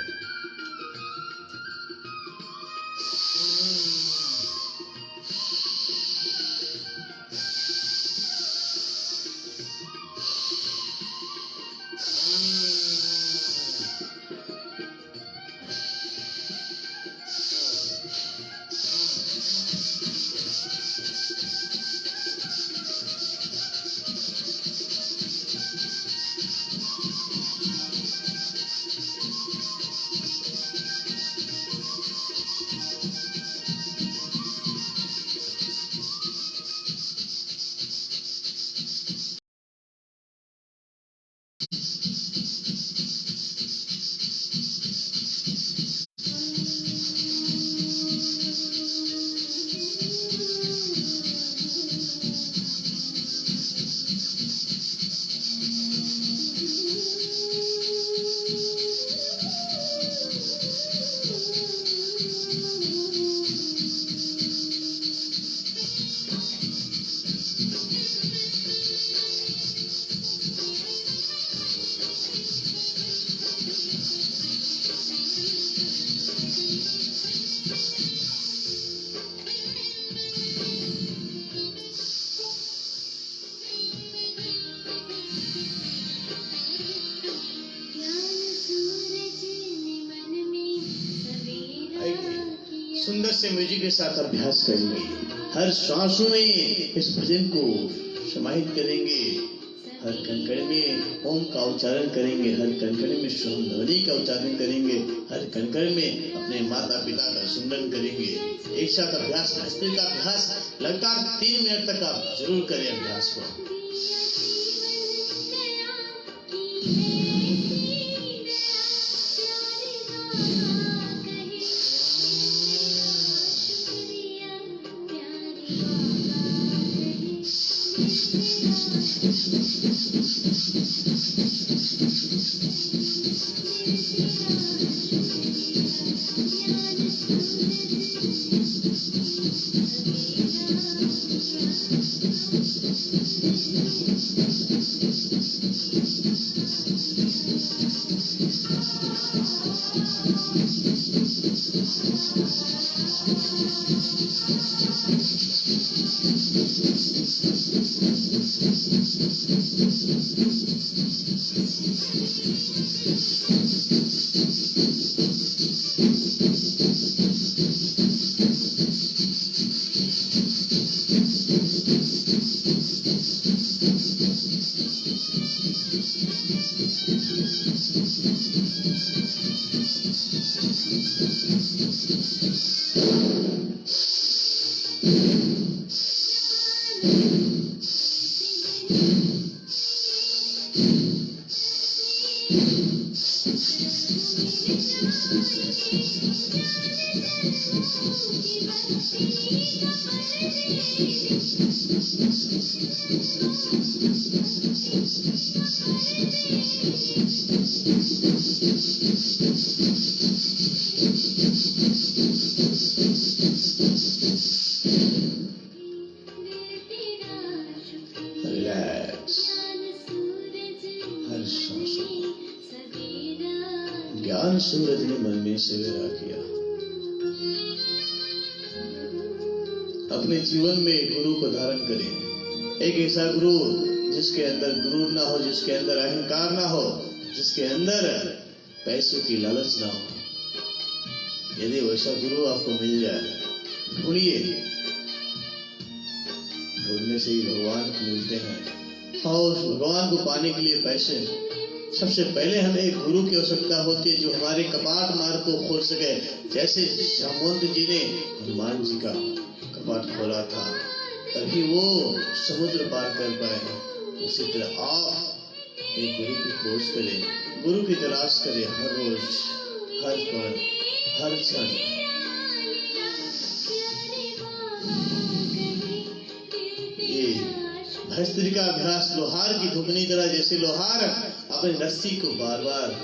सुंदर से म्यूजिक के साथ अभ्यास करेंगे। हर श्वासों में इस भजन को समाहित करेंगे। हर कणकण में ओम का उच्चारण करेंगे, हर कणकण में स्वयं ध्वनि का उच्चारण करेंगे, हर कणकण में अपने माता पिता का सुमरन करेंगे। एक साथ अभ्यास, हस्ती का अभ्यास लगातार 3 मिनट तक आप जरूर करें अभ्यास को। ज्ञान सूरज ने मन में सवेरा किया। अपने जीवन में गुरु को धारण करें। एक ऐसा गुरु जिसके अंदर गुरूर ना हो, जिसके अंदर अहंकार ना हो, जिसके अंदर पैसों की लालच ना हो। यदि वैसा गुरु आपको मिल जाए, ढूंढिए। ढूंढने से ही भगवान मिलते हैं। और भगवान को पाने के लिए पैसे। सबसे पहले हमें एक गुरु की आवश्यकता होती है जो हमारे कपाट मार्ग को खोल सके। जैसे जामवंत जी ने हनुमान जी का कपाट खोला था, तभी वो समुद्र पार कर पाए। उसी तरह आप एक गुरु की खोज करें, गुरु की तलाश करें हर रोज, हर पल, हर क्षण। ये भस्त्री का अभ्यास लोहार की धुकनी तरह, जैसे लोहार अपनी रस्सी को बार बार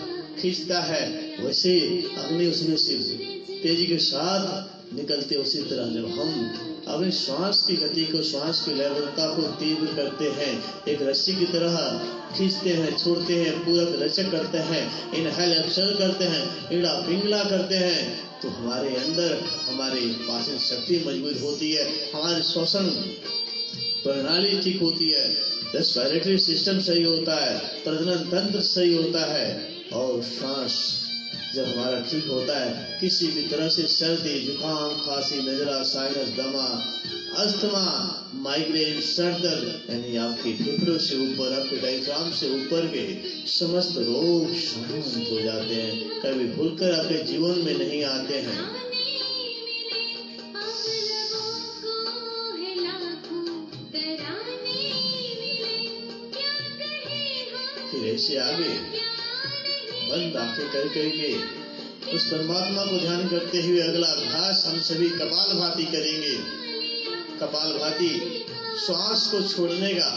खींचता है, वैसे अग्नि उसमें से तेजी के साथ निकलते। उसी तरह जब हम अपने श्वास की गति को, श्वास की लयबद्धता को तीव्र करते हैं, एक रस्सी की तरह खींचते हैं, छोड़ते हैं, पूरक लचक करते हैं, इनहेल एक्सहेल करते हैं, इड़ा पिंगला करते हैं, तो हमारे अंदर हमारी पाचन शक्ति मजबूत होती है, हमारे श्वसन प्रणाली ठीक होती है, रेस्पिरेटरी सिस्टम सही होता है, प्रजनन तंत्र सही होता है। और श्वास जब हमारा ठीक होता है, किसी भी तरह से सर्दी, जुकाम, खांसी, नजला, साइनस, दमा, अस्थमा, माइग्रेन, सर दर्द, यानी आपके फेफड़ों से ऊपर, आपके डायफ्राम से ऊपर के समस्त रोग शांत हो जाते हैं, कभी भूलकर आपके जीवन में नहीं आते हैं। फिर ऐसे आगे बंद आंखें कर करके उस परमात्मा को ध्यान करते हुए अगला अभ्यास हम सभी कपालभाति करेंगे। कपालभाति श्वास को छोड़ने का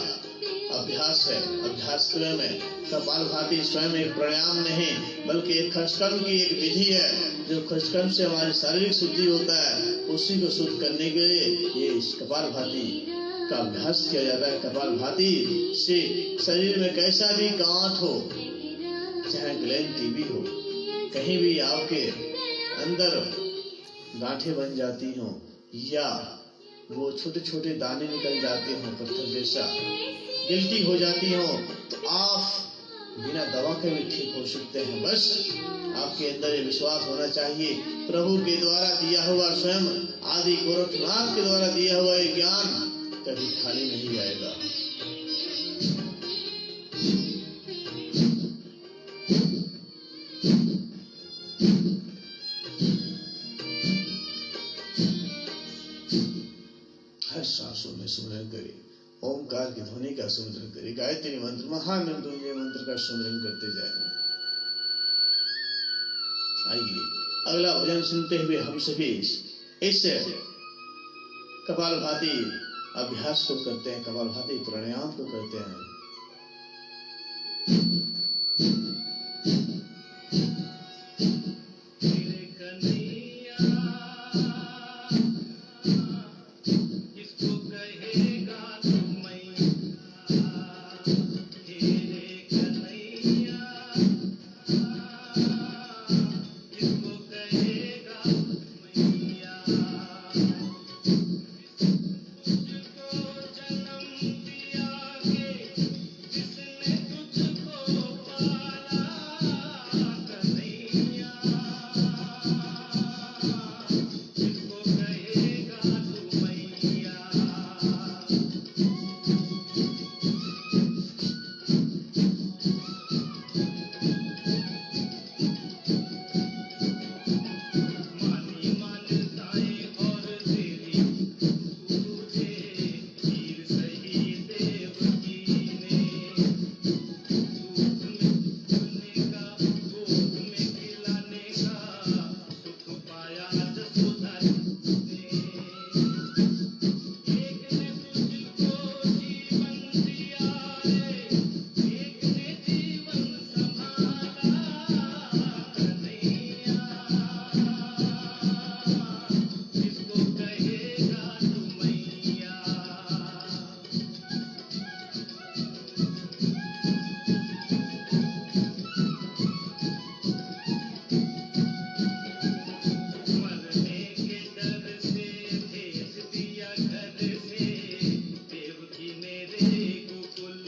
अभ्यास है, अभ्यास क्रम है। कपालभाति स्वयं एक प्राणायाम नहीं, बल्कि एक खचकर्म की एक विधि है, जो खचकर्म से हमारी शारीरिक शुद्धि होता है, उसी को शुद्ध करने के लिए ये कपालभाति का अभ्यास किया जाता है। कपालभाति से शरीर में कैसा भी गांठ हो, चाहे ग्लैंड टीबी हो, कहीं भी आपके अंदर गांठें बन जाती हों या वो छोटे छोटे दाने निकल जाते हों, पत्थर जैसा गिल्टी हो जाती हो, तो आप बिना दवा के भी ठीक हो सकते हैं। बस आपके अंदर ये विश्वास होना चाहिए, प्रभु के द्वारा दिया हुआ, स्वयं आदि गोरखनाथ के द्वारा दिया हुआ ये ज्ञान कभी खाली नहीं जाएगा। हर सांसों में सुमरन करें, ओमकार की ध्वनि का सुमरन करें, गायत्री मंत्र, महामृत्युंजय मंत्र का सुमरन करते जाएं। आइए अगला भजन सुनते हुए हम सभी इस कपालभाति अभ्यास को करते हैं, कपालभाति प्राणायाम को करते हैं।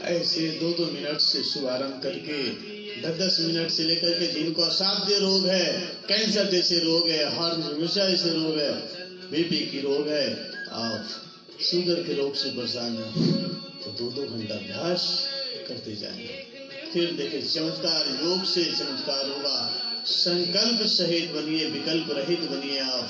ऐसे 2-2 मिनट से शुभारंभ करके 10-10 मिनट से लेकर के जिनको असाध्य रोग है, कैंसर जैसे रोग है, हार्ट समस्या जैसे रोग है, बीपी की रोग है, आप शुगर के रोग से परेशान हैं, तो 2-2 घंटा अभ्यास करते जाएं। फिर देखिए चमत्कार, योग से चमत्कार होगा। संकल्प सहित बनिए, विकल्प रहित बनिए। आप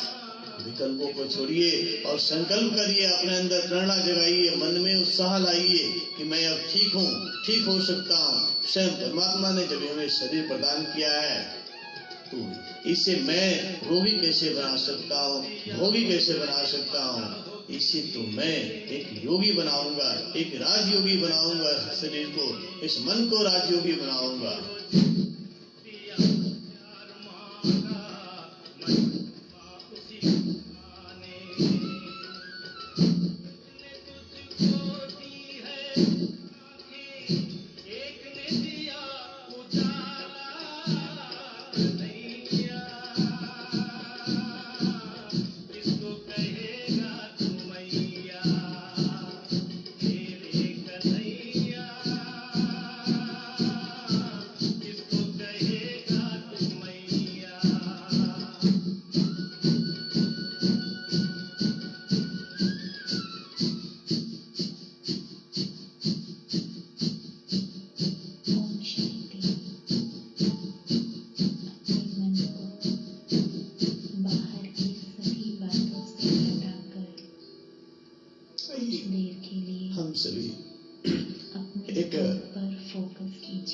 विकल्पों को छोड़िए और संकल्प करिए, अपने अंदर प्रेरणा जगाइए, मन में उत्साह लाइए कि मैं अब ठीक हूँ, ठीक हो सकता हूँ। स्वयं परमात्मा ने जब हमें शरीर प्रदान किया है तो इसे मैं रोगी कैसे बना सकता हूँ, भोगी कैसे बना सकता हूँ। इसे तो मैं एक योगी बनाऊंगा, एक राजयोगी बनाऊंगा। शरीर को, इस मन को राजयोगी बनाऊंगा।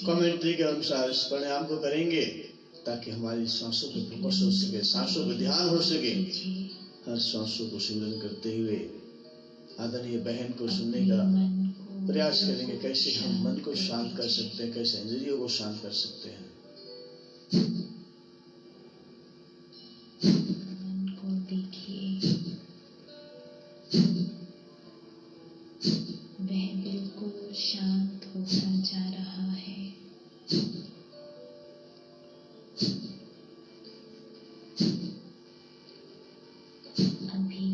कमेंट्री के अनुसार इस प्राणायाम को करेंगे ताकि हमारी सांसों पे फोकस हो सके, सांसों पे ध्यान हो सके। हर सांसों को सिमरन करते हुए आदरणीय बहन को सुनने का प्रयास करेंगे। कैसे हम मन को शांत कर सकते हैं, कैसे इंद्रियों को शांत कर सकते हैं। मन को देखिए, वह बिल्कुल शांत होता जा रहा है। अभी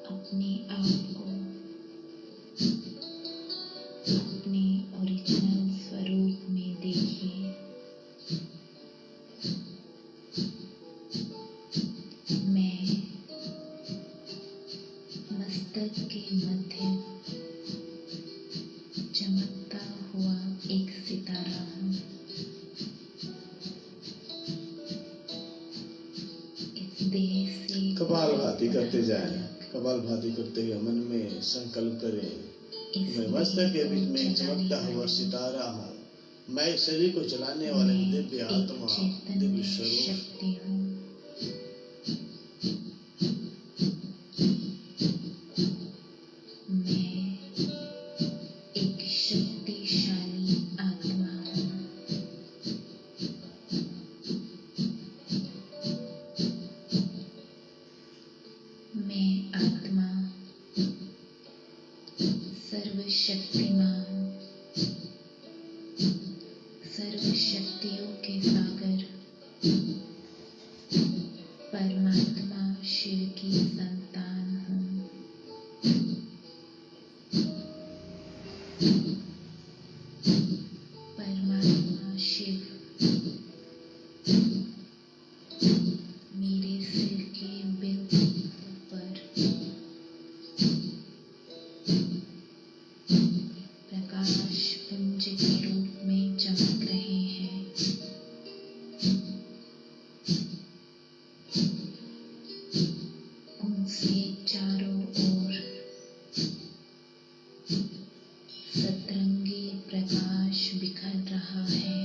अपने आप को अपने ओरिजिनल स्वरूप में देखिए। मैं मस्तक के मध्य चमकता हुआ एक सितारा हूँ। इस देह से कपालभाति करते जाएं। कपालभाति करते हुए मन में संकल्प करें, मैं मस्तक के बीच में चमकता हुआ सितारा हूँ। मैं शरीर को चलाने वाले दिव्य आत्मा, दिव्य स्वरूप हूँ। सर्वशक्तियों के सागर परमात्मा शिव की संतान हूँ। परमात्मा शिव मेरे सिर के बिल्कुल ऊपर प्रकाश पुंज के रूप में चमक रहे हैं। उनसे चारों ओर सतरंगी प्रकाश बिखर रहा है।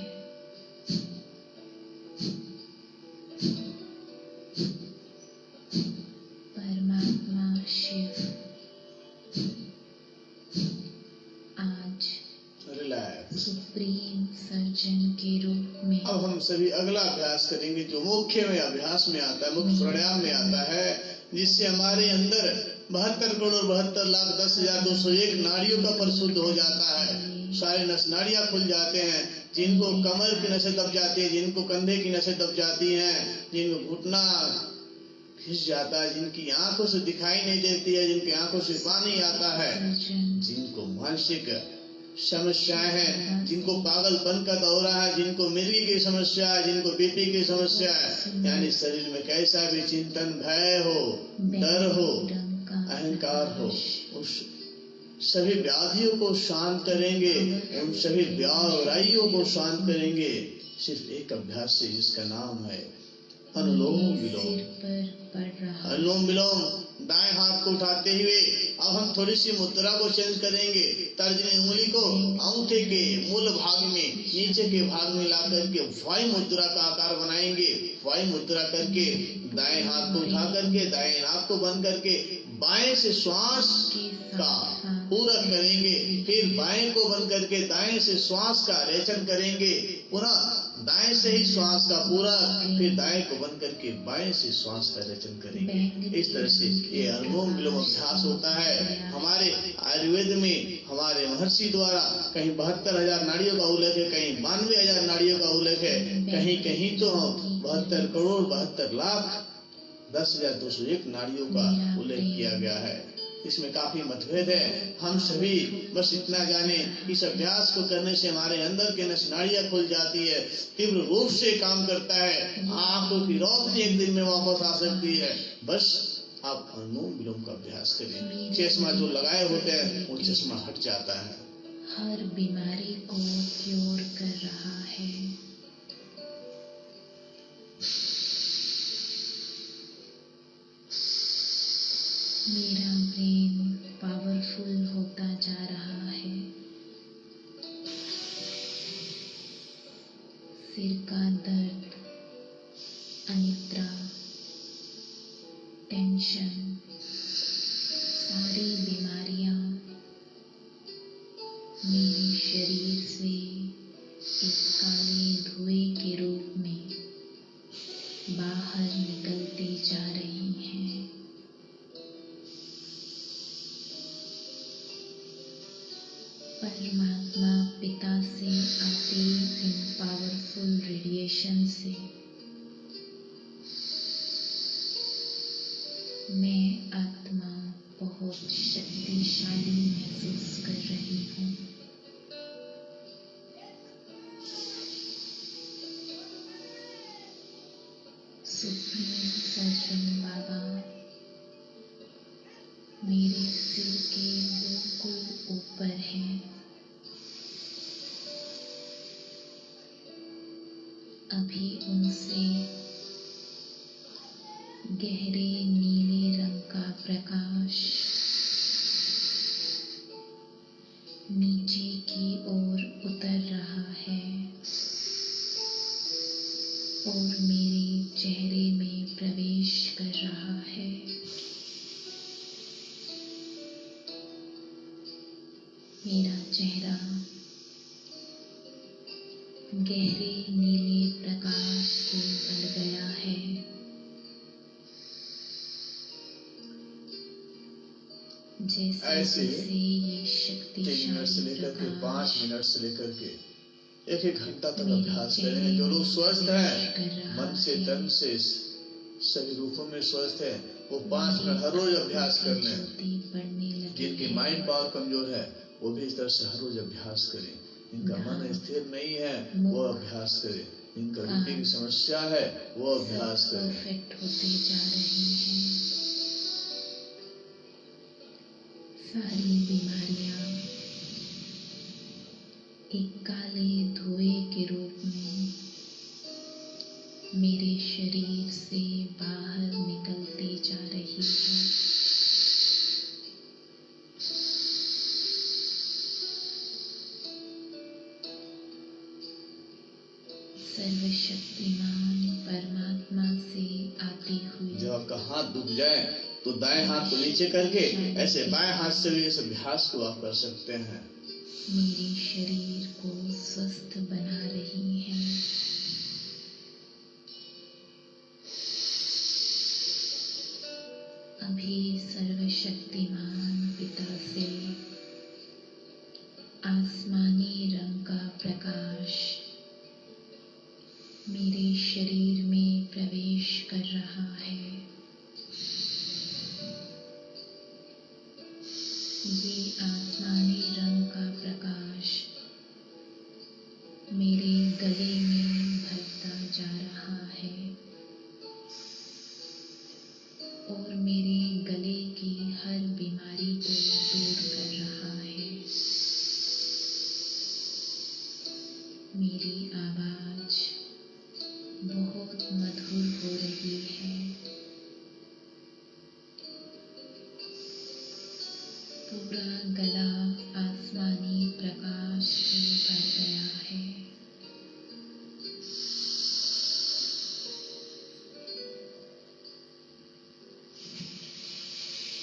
परमात्मा शिव आज सुप्रीम सर्जन के रूप में। अब हम सभी अगला अभ्यास करेंगे जो मुख्य में अभ्यास में आता है, मुख्य प्राणायाम में आता है, जिससे हमारे अंदर 72 करोड़ 72 लाख 10,201 नाड़ियों का परिशुद्ध हो जाता है। सारे नस नाड़ियां खुल जाते हैं। जिनको कमर की नसें दब जाती है, जिनको कंधे की नसें दब जाती हैं, जिनको घुटना खिंच जाता है, जिनकी आंखों से दिखाई नहीं देती है, जिनकी आंखों से पानी आता है, जिनको मानसिक समस्याएं हैं, जिनको पागलपन का दौरा है, जिनको मिर्गी की समस्या है, जिनको बीपी की समस्या है, यानी शरीर में कैसा भी चिंतन, भय हो, डर हो, अहंकार हो, उस सभी व्याधियों को शांत करेंगे, उन सभी व्याधियों को शांत करेंगे सिर्फ एक अभ्यास से, जिसका नाम है अनुलोम विलोम। अनुलोम विलोम। दाएं हाथ को उठाते हुए अब हम थोड़ी सी मुद्रा को चेंज करेंगे। तर्जनी उंगली को अंगूठे के मूल भाग में, नीचे के भाग में ला करके वायु मुद्रा का आकार बनाएंगे। वायु मुद्रा करके दाएं हाथ को उठा करके दाएं नाक को बंद करके बाएं से श्वास का पूरक करेंगे, फिर बाएं को बंद करके दाएं से श्वास का रेचन करेंगे, पुनः दाएं से ही श्वास का पूरक, फिर दाएं को बंद करके बाएं से श्वास का रेचन करेंगे। इस तरह से ये अनुलोम विलोम अभ्यास होता है। हमारे आयुर्वेद में हमारे महर्षि द्वारा कहीं 72,000 नाड़ियों का उल्लेख है, कहीं 92,000 नाड़ियों का उल्लेख है, कहीं कहीं तो 72 करोड़ 72 लाख 10,201 नाड़ियों का उल्लेख किया गया है। इसमें काफी मतभेद है। हम सभी बस इतना जाने, इस अभ्यास को करने से हमारे अंदर के नस नाड़ियां खुल जाती है, तीव्र रूप से काम करता है, आंखों की रोशनी एक दिन में वापस आ सकती है। बस आप अनुलोम विलोम का अभ्यास करें, चश्मा जो लगाए होते हैं वो चश्मा हट जाता है। हर बीमारी को क्योर कर रहा है। मेरा ब्रेन पावरफुल होता जा रहा है। सिर का दर्द, अनिद्रा, टेंशन, सारी बीमारियां मेरे शरीर से एक काले धुएं के रूप में बाहर निकलती जा रही हैं। परमात्मा पिता से आती इन पावरफुल रेडिएशन से मैं आत्मा बहुत शक्तिशाली महसूस कर रही हूँ। सुप्रीम सर्जन बाबा मेरे सिर के बिल्कुल ऊपर हैं। अभी उनसे गहरे नीले रंग का प्रकाश नीचे की ओर उतर रहा है और मेरे चेहरे में प्रवेश कर रहा है। मेरा चेहरा गहरे नीले प्रकाश से भर गया है। ऐसे जैसे ये 3 मिनट से लेकर के 5 प्रकाश मिनट से लेकर के 1-1 घंटा तक अभ्यास करें। जो लोग स्वस्थ हैं, मन से तन से सभी रूपों में स्वस्थ है, वो 5 मिनट हर रोज अभ्यास कर लें। जिनकी माइंड पावर कमजोर है वो भी इस तरह से हर रोज अभ्यास करें। इनका मन स्थिर नहीं है वो अभ्यास करें। इनका बीपी की समस्या है वो अभ्यास करें। परफेक्ट होते जा रहे हैं। सारी बीमारियां एक काले धुएं के रूप में मेरे शरीर से बाहर निकलती जा रही है। सर्वशक्तिमान परमात्मा से आती हुई जब आपका हाथ दुख जाए तो दाएं हाथ को नीचे करके ऐसे बाएं हाथ से भी इस अभ्यास को आप कर सकते हैं। मेरे शरीर को स्वस्थ बना रही है। अभी सर्वशक्तिमान पिता से आसमानी रंग का प्रकाश मेरे शरीर में प्रवेश कर रहा है। ये आसमानी रंग का प्रकाश मेरे गले में भरता जा रहा है और मेरे गले की हर बीमारी को दूर कर रहा है। मधुर हो रही है। पूरा गला आसमानी प्रकाश से भर गया है।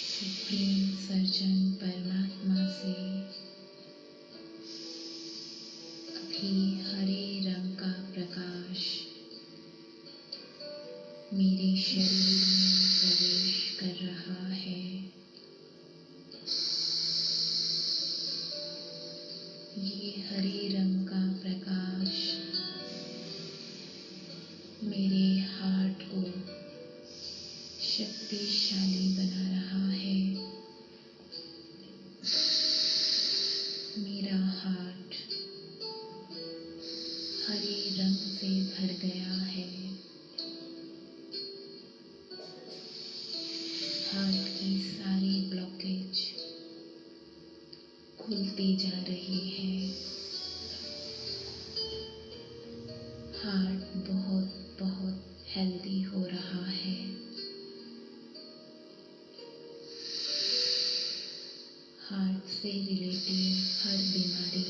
सुप्रीम सर्जन परमात्मा से अभी हरे रंग का प्रकाश मेरे शरीर में प्रवेश कर रहा है। ये हरे रंग का प्रकाश मेरे हार्ट को शक्तिशाली बना रहा है। मेरा हार्ट हरे रंग से भर गया है। हार्ट की सारी ब्लॉकेज खुलती जा रही है। हार्ट बहुत बहुत हेल्दी हो रहा है। हार्ट से रिलेटेड हर बीमारी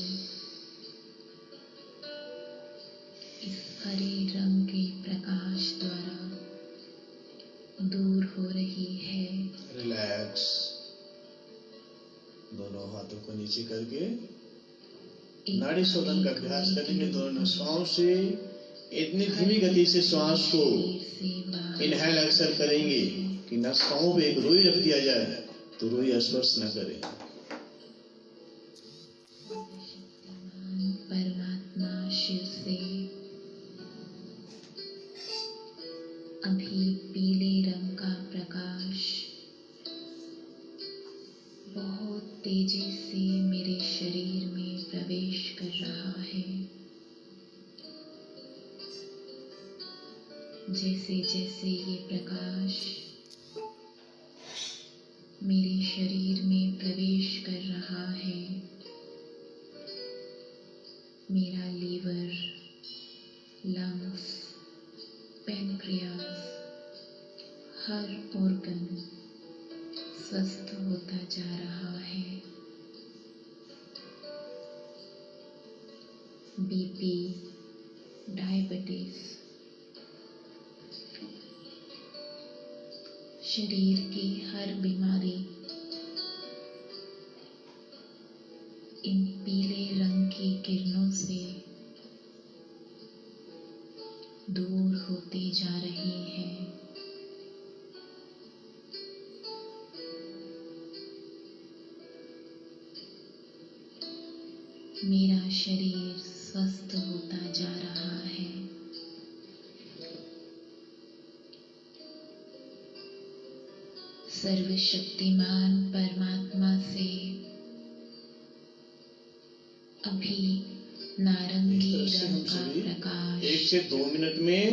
इस हरे रंग के प्रकाश द्वारा दूर हो रही है। रिलैक्स। दोनों हाथों को नीचे करके नाड़ी शोधन का अभ्यास करेंगे। दोनों नसों से इतनी धीमी गति से श्वास को इनहेल एक्सेल करेंगे कि नसों पे एक रुई रख दिया जाए तो रुई स्पर्श न करे। परमात्मा शिव से अभी पीले रंग का प्रकाश बहुत तेजी से मेरे शरीर में प्रवेश कर रहा है। जैसे जैसे ये प्रकाश मेरे शरीर में प्रवेश कर रहा है, मेरा लीवर, लंग्स, पैनक्रियास, हर ऑर्गन स्वस्थ होता जा रहा है। बीपी, डायबिटीज, शरीर की हर बीमारी इन पीले रंग की किरणों से दूर होती जा रही है। मेरा शरीर स्वस्थ होता जा रहा है। सर्वशक्तिमान परमात्मा से अभी नारंगी रंग का प्रकाश 1 से 2 मिनट में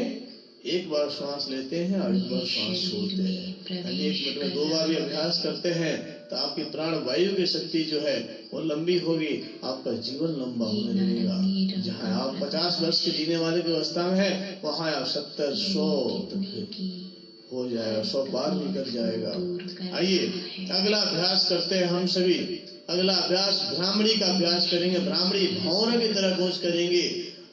एक बार श्वास लेते हैं और एक बार श्वास छोड़ते हैं। यानी 1 मिनट में 2 बार भी अभ्यास करते हैं तो आपकी प्राण वायु की शक्ति जो है वो लंबी होगी। आपका जीवन लंबा होने लगेगा। जहाँ आप 50 वर्ष के जीने वाले की अवस्था में है वहाँ आप 70, 100 हो जाएगा, 100 पार भी कर जाएगा। आइए अगला अभ्यास करते हैं हम सभी। अगला अभ्यास भ्रामरी का अभ्यास करेंगे। भ्रामरी भौंरे की तरह कोशिश करेंगे।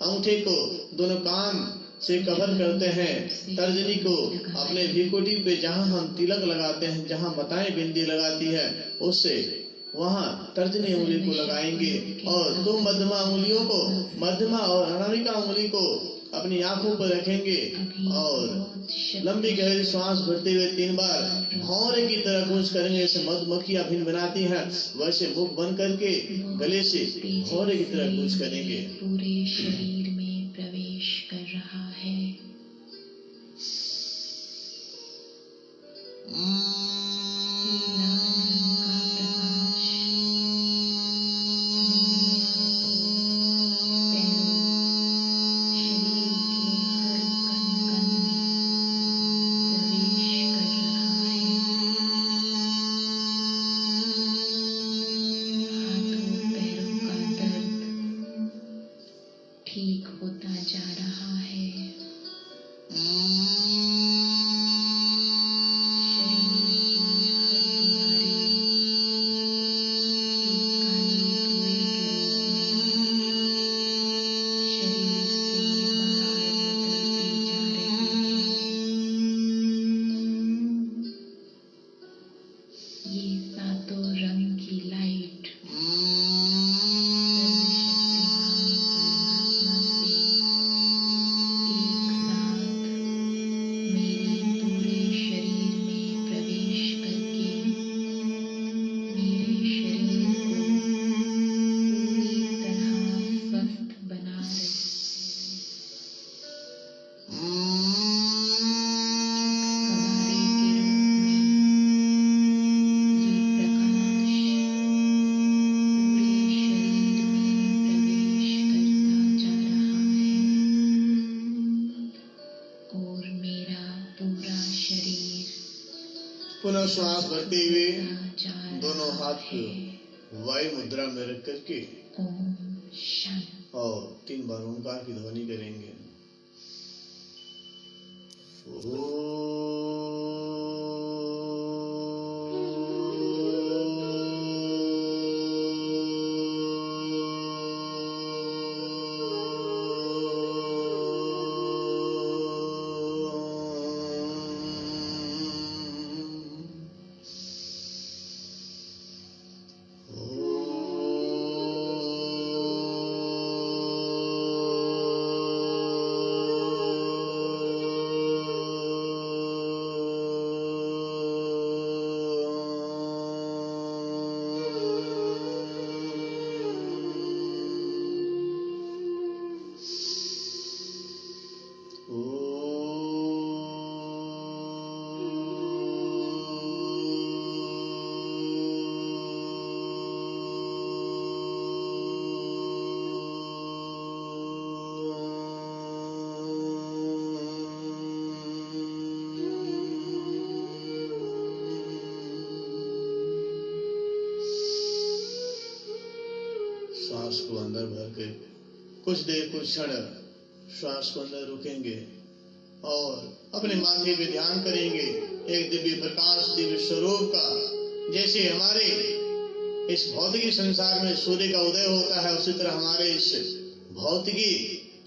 अंगूठे को दोनों कान से कवर करते हैं। तर्जनी को अपने भीकोटी पे जहाँ हम तिलक लगाते हैं, जहाँ बताएं बिंदी लगाती है, उससे वहाँ तर्जनी उंगली को लगाएंगे और 2 मध्यमा उंगलियों को, मध्यमा और अनामिका उंगली को अपनी आंखों पर रखेंगे और लंबी गहरी सांस भरते हुए 3 बार भौंरे की तरह कोशिश करेंगे। जैसे मधुमक्खियां भिन्न बनाती हैं वैसे मुख बंद करके गले से भौंरे की तरह कोशिश करेंगे। पूरे शरीर में प्रवेश कर रहा है। ठीक होता जा रहा है। मेरा पूरा शरीर पुनः श्वास भरते हुए जा दोनों रहा हाथ है। को वायु मुद्रा में रख करके ओम शांति। और 3 बार ओंकार की ध्वनि करेंगे। श्वास को अंदर भर के कुछ देर कुछ क्षण श्वास को अंदर रुकेंगे और अपने माथे पे ध्यान करेंगे एक दिव्य प्रकाश, दिव्य स्वरूप का। जैसे हमारे इस भौतिकी संसार में सूर्य का उदय होता है, उसी तरह हमारे इस भौतिकी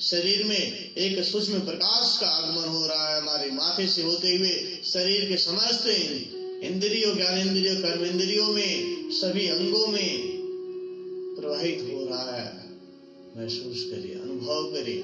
शरीर में एक सूक्ष्म प्रकाश का आगमन हो रहा है। हमारे माथे से होते हुए शरीर के समस्त इंद्रियों, ज्ञानेंद्रियों, कर्मेंद्रियों में, सभी अंगों में प्रवाहित हो रहा है। महसूस करिए, अनुभव करिए।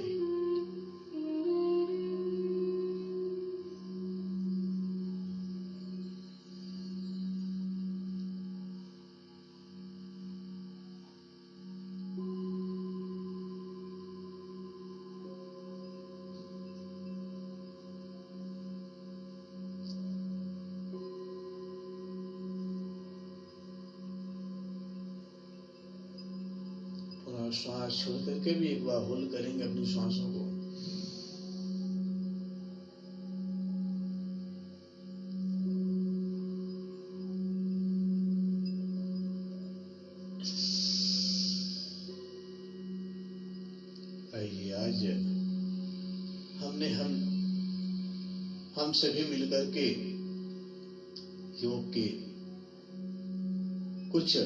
श्वास छोड़ करके भी एक बार होल्ड करेंगे अपनी श्वासों को। आइए आज हम सभी मिलकर के योग के कुछ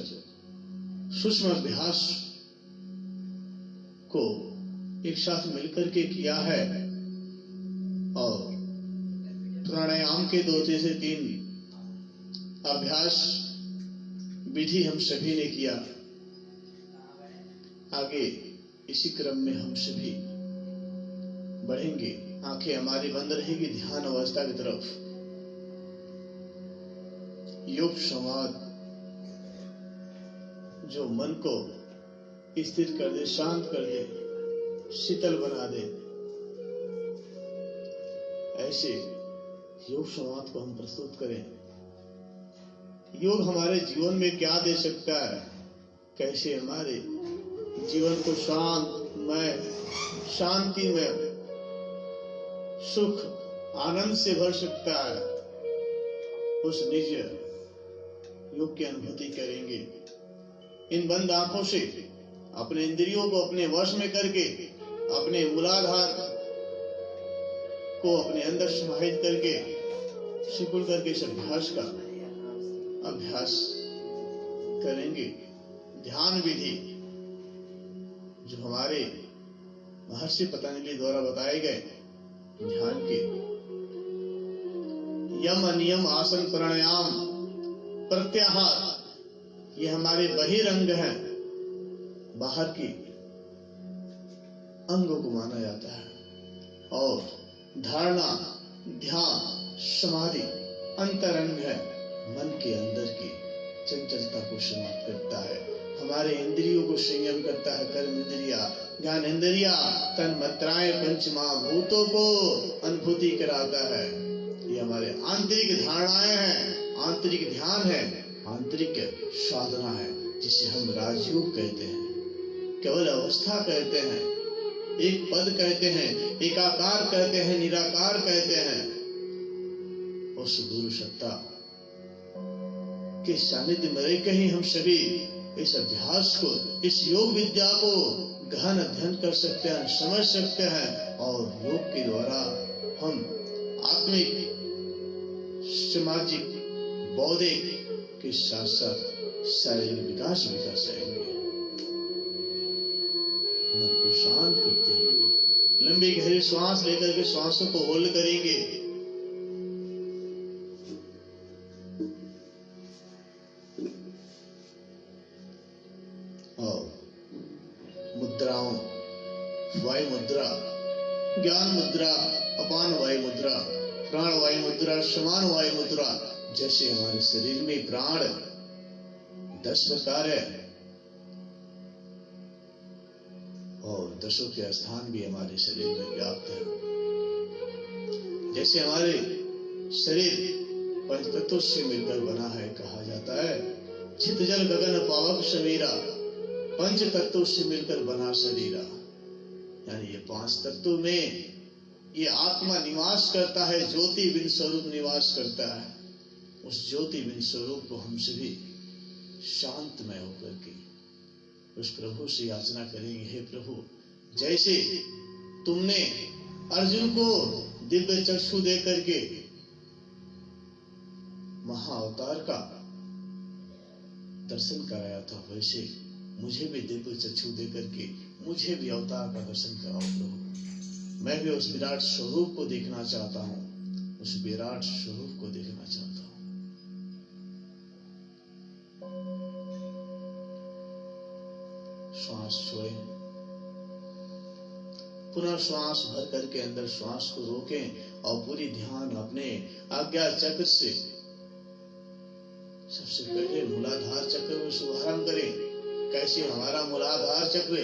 सूक्ष्म अभ्यास को एक साथ मिलकर के किया है और प्राणायाम के 2 से 3 अभ्यास विधि हम सभी ने किया। आगे इसी क्रम में हम सभी बढ़ेंगे। आंखें हमारी बंद रहेगी ध्यान अवस्था की तरफ। योग संवाद जो मन को स्थिर कर दे, शांत कर दे, शीतल बना दे, ऐसे योग संवाद को हम प्रस्तुत करें। योग हमारे जीवन में क्या दे सकता है, कैसे हमारे जीवन को शांतिमय, सुख, आनंद से भर सकता है, उस निज योग की अनुभूति करेंगे। इन बंद आंखों से अपने इंद्रियों को अपने वश में करके, अपने मूलाधार को अपने अंदर समाहित करके, सिकुड़ करके इस अभ्यास का अभ्यास करेंगे। ध्यान विधि जो हमारे महर्षि पतंजलि द्वारा बताए गए ध्यान के यम, नियम, आसन, प्राणायाम, प्रत्याहार, ये हमारे बहिरंग हैं, बाहर की अंगों को माना जाता है। और धारणा, ध्यान, समाधि अंतरंग है, मन के अंदर की चंचलता को समाप्त करता है, हमारे इंद्रियों को संयम करता है। कर्म इंद्रिया, ज्ञान इंद्रिया, तन मात्राएं, पंचमहाभूतों को अनुभूति कराता है। ये हमारे आंतरिक धारणाएं हैं, आंतरिक ध्यान है, आंतरिक साधना है, जिसे हम राजयोग कहते हैं, केवल अवस्था कहते हैं। एक पद कहते हैं, एकाकार कहते हैं, निराकार कहते हैं। उस गुरु सत्ता के सानिध्य में रहकर ही हम सभी इस अभ्यास को, इस योग विद्या को गहन अध्ययन कर सकते हैं, समझ सकते हैं, और योग के द्वारा हम आत्मिक, सामाजिक, बौद्धिक के साथ साथ शारीरिक विकास भी कर सकेंगे। मन को शांत करते हुए लंबी गहरी श्वास लेकर के श्वासों को होल्ड करेंगे। और मुद्राओं, वायु मुद्रा, ज्ञान मुद्रा, अपान वायु मुद्रा, प्राण वायु मुद्रा, समान वायु मुद्रा, जैसे हमारे शरीर में प्राण 10 प्रकार है और 10 के स्थान भी हमारे शरीर में व्याप्त है। जैसे हमारे शरीर पंचतत्वों से मिलकर बना है, कहा जाता है चित जल गगन पावक समीरा, पंच तत्वों से मिलकर बना शरीरा। यानी ये 5 तत्वों में ये आत्मा निवास करता है, ज्योति बिन स्वरूप निवास करता है। उस ज्योति बिन स्वरूप को हम सभी शांतमय होकर के उस प्रभु से याचना करेंगे, हे प्रभु, जैसे तुमने अर्जुन को दिव्य चक्षु दे करके महाअवतार का दर्शन कराया था, वैसे मुझे भी दिव्य चक्षु दे करके मुझे भी अवतार का दर्शन कराओ प्रभु। मैं भी उस विराट स्वरूप को देखना चाहता हूँ, उस विराट स्वरूप को देखना चाहता हूँ। श्वास छोड़ें, पुनः श्वास भर करके अंदर श्वास को रोकें और पूरी ध्यान अपने आज्ञा चक्र से सबसे पहले मूलाधार चक्र में शुभारंभ करें। कैसे हमारा मूलाधार चक्र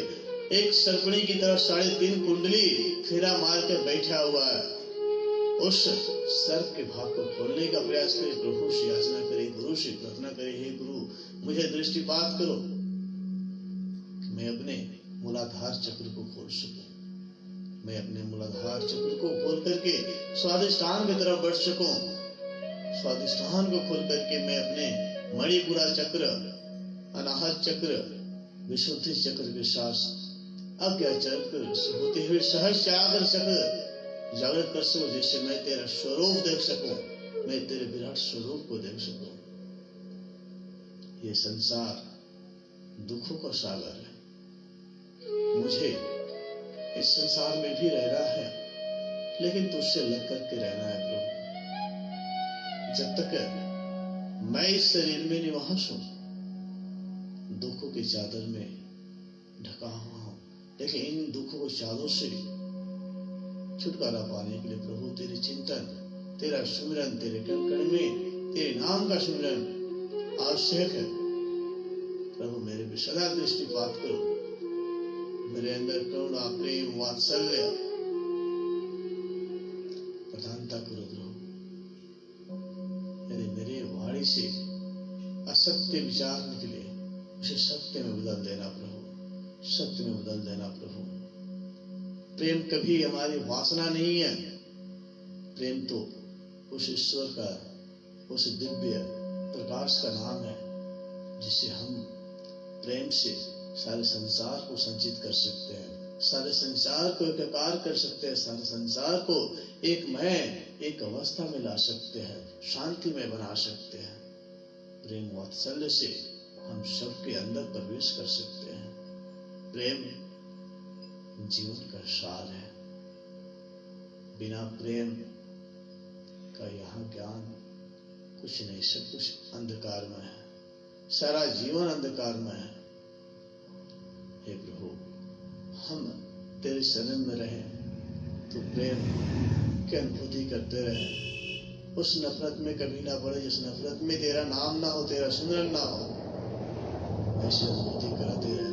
एक सर्पणी की तरह 3.5 कुंडली फेरा मार कर बैठा हुआ है। उस सर्प के भाग को खोलने का प्रयास करें, प्रभु से याचना करें, गुरु से प्रार्थना करें, हे गुरु मुझे दृष्टिपात करो, मैं अपने मूलाधार चक्र को खोल सकूं, मैं अपने मूलाधार चक्र को खोल करके स्वादिष्ठान की तरफ बढ़ सकूं, स्वादिष्ठान को खोल करके मैं अपने मणिपुरा चक्र, अनाहत चक्र, विशुद्धि चक्र के साथ अज्ञा चक्र होते हुए सहस्रार चक्र जागृत कर सकूं, जिससे मैं तेरा स्वरूप देख सकूं, मैं तेरे विराट स्वरूप को देख सकूं। ये संसार दुखों का सागर है, मुझे इस संसार में भी रहना है, लेकिन तुझसे लग करके रहना है प्रभु। जब तक मैं इस शरीर में निवास हूं, दुखों की चादर में ढका हुआ हूं, लेकिन इन दुखों को चादरों से छुटकारा पाने के लिए प्रभु तेरे चिंतन, तेरा सुमिरन, तेरे कण कण में तेरे नाम का सुमिरन आवश्यक है। प्रभु मेरे पे सदा दृष्टिपात करो, मेरे अंदर करुणा, प्रेम, वात्सल्य प्रधानता करो प्रभु। यदि मेरे वाणी से असत्य विचार निकले, उसे सत्य में बदल देना प्रभु, सत्य में बदल देना प्रभु। प्रेम कभी हमारी वासना नहीं है, प्रेम तो उस ईश्वर का, उस दिव्य प्रकाश का नाम है, जिसे हम प्रेम से सारे संसार को संचित कर सकते हैं, सारे संसार को एकाकार कर सकते हैं, सारे संसार को एक एक अवस्था में ला सकते हैं, शांति में बना सकते हैं। प्रेम वात्सल्य से हम सबके अंदर प्रवेश कर सकते हैं। प्रेम जीवन का सार है, बिना प्रेम का यहाँ ज्ञान कुछ नहीं, सब कुछ अंधकार में है, सारा जीवन अंधकार में है। हे प्रभु, हम तेरे शरण में रहें तो प्रेम की अनुभूति करते रहें, उस नफरत में कभी ना पड़े जिस नफरत में तेरा नाम ना हो, तेरा सुमिरन ना हो, ऐसी अनुभूति कराते रहना।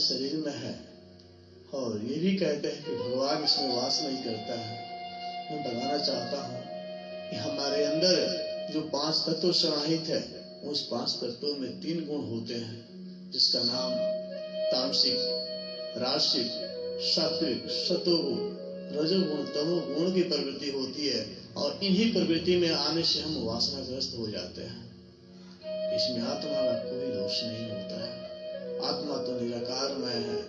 शरीर में है और ये भी कहते हैं कि भगवान इसमें वास नहीं करता है। मैं बताना चाहता हूँ कि हमारे अंदर जो 5 तत्व समाहित है, उस 5 तत्वों में 3 गुण होते हैं, जिसका नाम तामसिक, राजसिक, सात्विक, सतोगुण, रजोगुण, तमोगुण की प्रवृत्ति होती है और इन्हीं प्रवृत्ति में आने से हम वासनाग्रस्त हो जाते हैं। इसमें आत्मा का कोई दोष नहीं होता है। आत्मा तो निराकारमय है।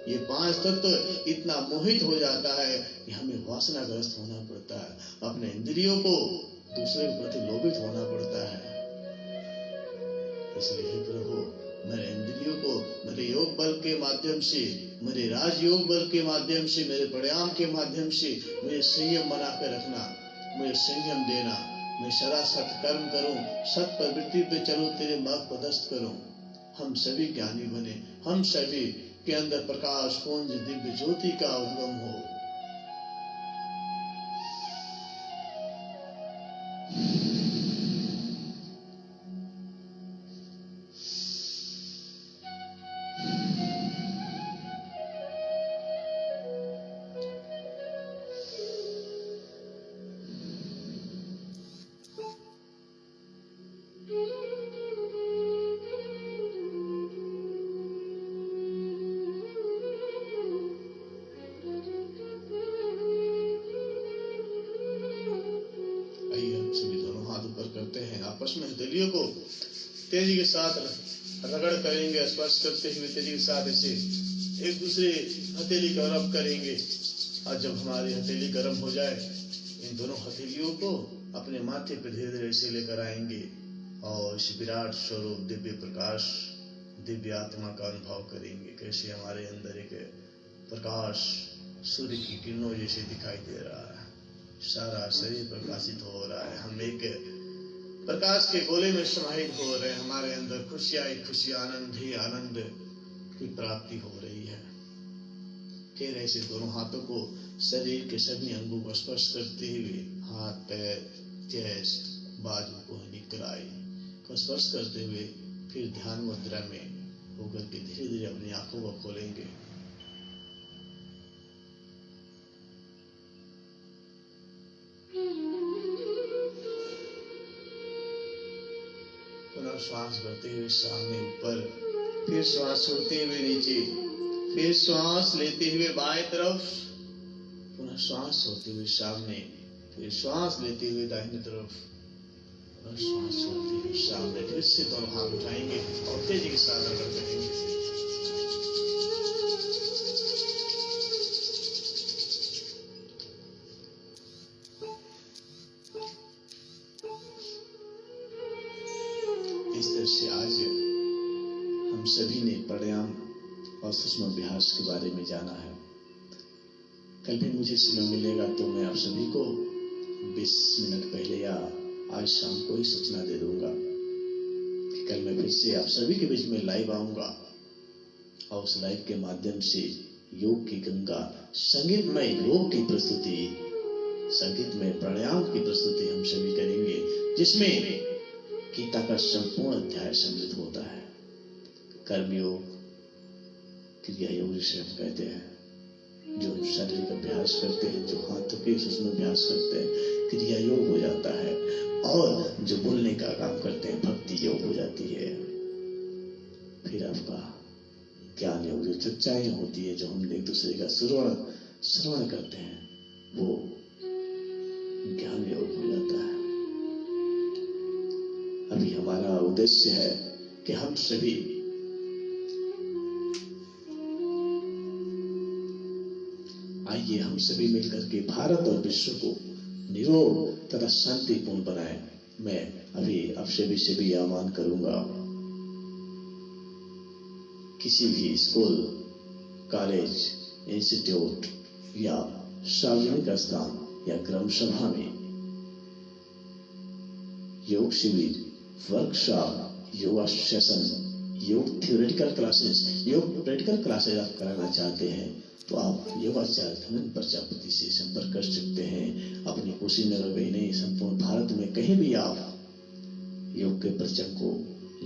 ये 5 तत्व इतना मोहित हो जाता है कि हमें वासनाग्रस्त होना पड़ता है, अपने इंद्रियों को दूसरे के प्रति लोभित होना पड़ता है। इसलिए हे प्रभु, मेरे इंद्रियों को मेरे योग बल के माध्यम से, मेरे राजयोग बल के माध्यम से, मेरे प्राणायाम के माध्यम से मुझे संयम बना कर रखना, मुझे संयम देना। मैं सदा सत्कर्म करूं, सत प्रवृत्ति पे चलूं, तेरे मार्ग पदस्थ करूं। हम सभी ज्ञानी बने, हम सभी के अंदर प्रकाश पुंज दिव्य ज्योति का उद्गम हो। आपस में हथेलियों को तेजी के साथ रगड़ करेंगे, स्पर्श करते हुए तेजी के साथ ऐसे एक दूसरे हथेली का रब करेंगे। और जब हमारी हथेली गर्म हो जाए, इन दोनों हथेलियों को अपने माथे पर धीरे धीरे ऐसे लेकर आएंगे और इस विराट स्वरूप दिव्य प्रकाश, दिव्य आत्मा का अनुभव करेंगे। कैसे हमारे अंदर एक प्रकाश सूर्य की किरणों जैसे दिखाई दे रहा है, सारा शरीर प्रकाशित हो रहा है, हम एक प्रकाश के गोले में समाहित हो रहे हैं। हमारे अंदर खुशियां ही खुशियां, आनंद ही आनंद की प्राप्ति हो रही है। फिर ऐसे दोनों हाथों को शरीर के सभी अंगों को स्पर्श करते हुए, हाथ, पैर, चेस्ट, बाजू को, कलाई को स्पर्श करते हुए फिर ध्यान मुद्रा में होकर के धीरे धीरे अपनी आंखों को खोलेंगे। पुनः श्वास भरते हुए सामने ऊपर, फिर श्वास छोड़ते हुए नीचे, फिर श्वास लेते हुए बाएं तरफ, पुनः श्वास छोड़ते हुए सामने, फिर श्वास लेते हुए दाहिनी तरफ, पुनः श्वास छोड़ते हुए सामने। फिर से दोनों हाथ उठाएंगे और तेजी के साथ रगड़ करेंगे। इस तरह से आज हम सभी ने प्राणायाम और सूक्ष्म अभ्यास के बारे में जाना है। कल भी मुझे समय मिलेगा तो मैं आप सभी को 20 मिनट पहले या आज शाम को ही सूचना दे दूंगा कि कल मैं फिर से आप सभी के बीच में लाइव आऊंगा और उस लाइव के माध्यम से योग की गंगा, संगीतमय योग की प्रस्तुति, संगीतमय प्राणायाम की प्रस्तुति हम सभी करेंगे, जिसमें गीता का संपूर्ण अध्याय सम्मिलित होता है। कर्मयोग, क्रिया योग जिसे हम कहते हैं, जो शारीरिक अभ्यास करते हैं, जो हाथों के सूक्ष्म अभ्यास करते हैं, क्रिया योग हो जाता है। और जो बोलने का काम करते हैं, भक्ति योग हो जाती है। फिर आपका ज्ञान योग, जो चर्चाएं होती है, जो हम एक दूसरे का श्रवण करते हैं, वो ज्ञान योग हो जाता है। अभी हमारा उद्देश्य है कि हम सभी आइए हम सभी मिलकर के भारत और विश्व को निरोग तथा शांतिपूर्ण बनाएं। मैं अभी आप सभी से भी आह्वान करूंगा, किसी भी स्कूल, कॉलेज, इंस्टीट्यूट या सार्वजनिक स्थान या ग्राम सभा में योग शिविर, वर्कशॉप, योगा सेशन, योग थ्योरेटिकल क्लासेस, योग प्रैक्टिकल क्लासेस आप कराना चाहते हैं तो आप योगाचार्य धनन प्रजापति से संपर्क कर सकते हैं। अपने कुशीनगर में नहीं, संपूर्ण भारत में कहीं भी आप योग के परचम को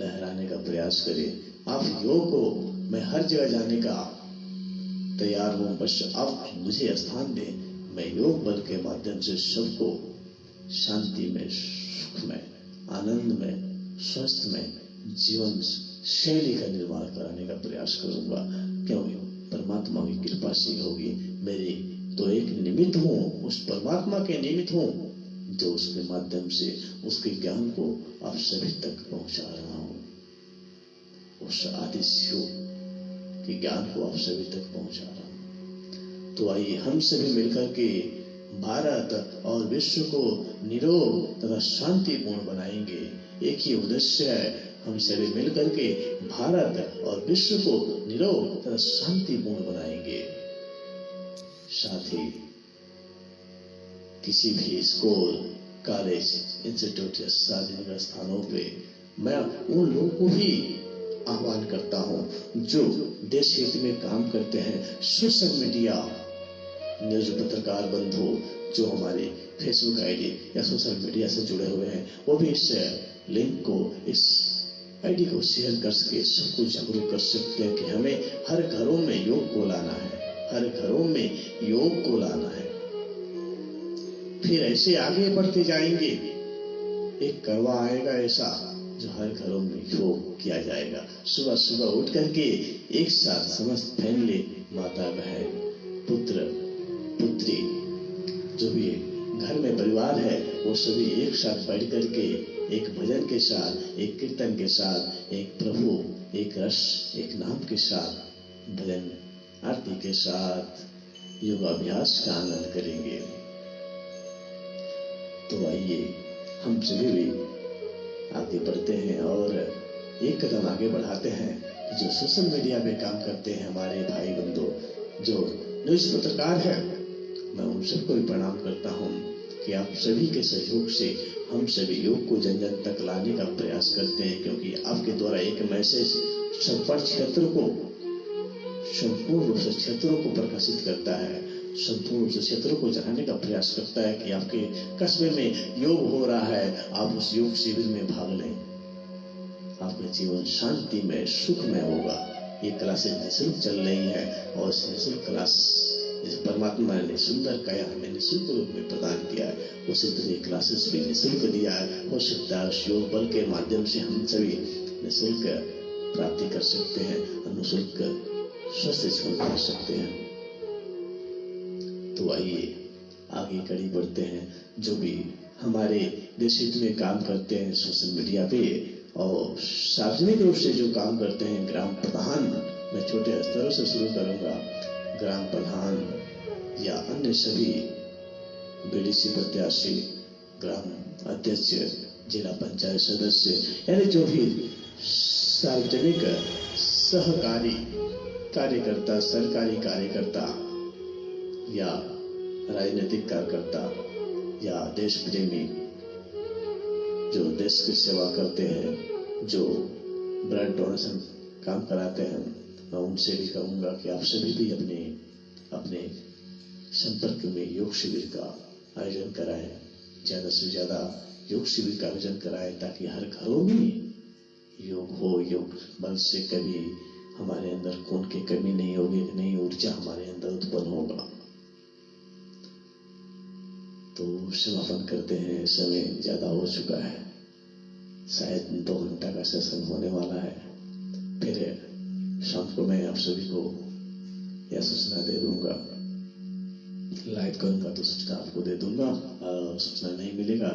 लहराने का प्रयास करें। आप योग को मैं हर जगह जाने का तैयार हूँ, बस आप मुझे स्थान दें। मैं योग बल के माध्यम से सबको शांति में, सुख में, आनंद में, स्वस्थ में जीवन शैली का निर्माण कराने का प्रयास करूंगा। क्योंकि परमात्मा की कृपा से होगी। मेरी तो एक निमित्त हूँ, उस परमात्मा के निमित्त हूँ जो उसके माध्यम से उसके ज्ञान को आप सभी तक पहुंचा रहा हूँ। उस आदि शिव के ज्ञान को आप सभी तक पहुंचा रहा हूँ। तो आइए हम सभी मिलकर के भारत और विश्व को निरोग तथा शांतिपूर्ण बनाएंगे। एक ही उद्देश्य है, हम सभी मिलकर के भारत और विश्व को निरोग तथा शांतिपूर्ण बनाएंगे। साथ ही किसी भी स्कूल, कॉलेज, इंस्टीट्यूट या सार्वजनिक स्थानों पे मैं उन लोगों को भी आह्वान करता हूं जो देश हित में काम करते हैं। सोशल मीडिया न्यूज पत्रकार बंधु जो हमारे फेसबुक आईडी या सोशल मीडिया से जुड़े हुए हैं, वो भी इस लिंक को, इस आईडी को शेयर कर सके, सबको जागरूक कर सकते हैं कि हमें हर घरों में योग को लाना है, हर घरों में योग को लाना है। फिर ऐसे आगे बढ़ते जाएंगे। एक करवा आएगा ऐसा जो हर घरों में योग किया जाएगा। सुबह सुबह उठ करके एक साथ समस्त फैमिली, माता बहन, पुत्र पुत्री, जो भी घर में परिवार है, वो सभी एक साथ बैठ करके एक भजन के साथ, एक कीर्तन के साथ, एक प्रभु, एक रस, एक नाम के साथ, भजन आरती के साथ योगाभ्यास का आनंद करेंगे। तो आइए हम सभी भी आगे बढ़ते हैं और एक कदम आगे बढ़ाते हैं। जो सोशल मीडिया पे काम करते हैं हमारे भाई बंधु, जो न्यूज पत्रकार है, मैं उन सबको भी प्रणाम करता हूँ कि आप सभी के सहयोग से हम सभी योग को जन जन तक लाने का प्रयास करते हैं। क्योंकि आपके द्वारा एक मैसेज संपर्क क्षेत्र को, संपूर्ण रूप से क्षेत्रों को प्रकाशित करता है, संपूर्ण रूप से क्षेत्रों को जगाने का प्रयास करता है कि आपके कस्बे में योग हो रहा है, आप उस योग शिविर में भाग लें। आपका जीवन शांति में, सुख में होगा। ये क्लासेस निःशुल्क चल रही है और इस निःशुल्क क्लास परमात्मा ने सुंदर काया हमें निःशुल्क रूप में प्रदान किया है, उसी तरह क्लासेस भी निःशुल्क दिया है। हो सकता है उस योग बल के माध्यम से हम सभी निःशुल्क प्राप्ति कर सकते हैं और निःशुल्क स्वस्थ जीवन कर सकते हैं। तो आइए आगे कड़ी बढ़ते हैं। जो भी हमारे देश हित में काम करते हैं सोशल मीडिया पे और सार्वजनिक रूप से जो काम करते हैं, ग्राम प्रधान, मैं छोटे स्तरों से शुरू करूंगा, ग्राम प्रधान या अन्य सभी बीडीसी प्रत्याशी, ग्राम अध्यक्ष, जिला पंचायत सदस्य, यानी जो भी सार्वजनिक सहकारी कार्यकर्ता, सरकारी कार्यकर्ता या राजनीतिक कार्यकर्ता या देश प्रेमी जो देश की सेवा करते हैं, जो ब्लड डोनेशन काम कराते हैं, मैं उनसे भी कहूंगा कि आप सभी भी अपने संपर्क में योग शिविर का आयोजन कराएं, ज्यादा से ज्यादा योग शिविर का आयोजन कराएं, ताकि हर घरों में योग हो। योग बल से कभी हमारे अंदर खून की कमी नहीं होगी, नई ऊर्जा हमारे अंदर उत्पन्न होगा। तो समापन करते हैं, समय ज्यादा हो चुका है, शायद 2 घंटा का सेशन होने वाला है। फिर शाम को मैं आप सभी को यह सूचना दे दूंगा, लाइव करूंगा तो सूचना आपको दे दूंगा, और सूचना नहीं मिलेगा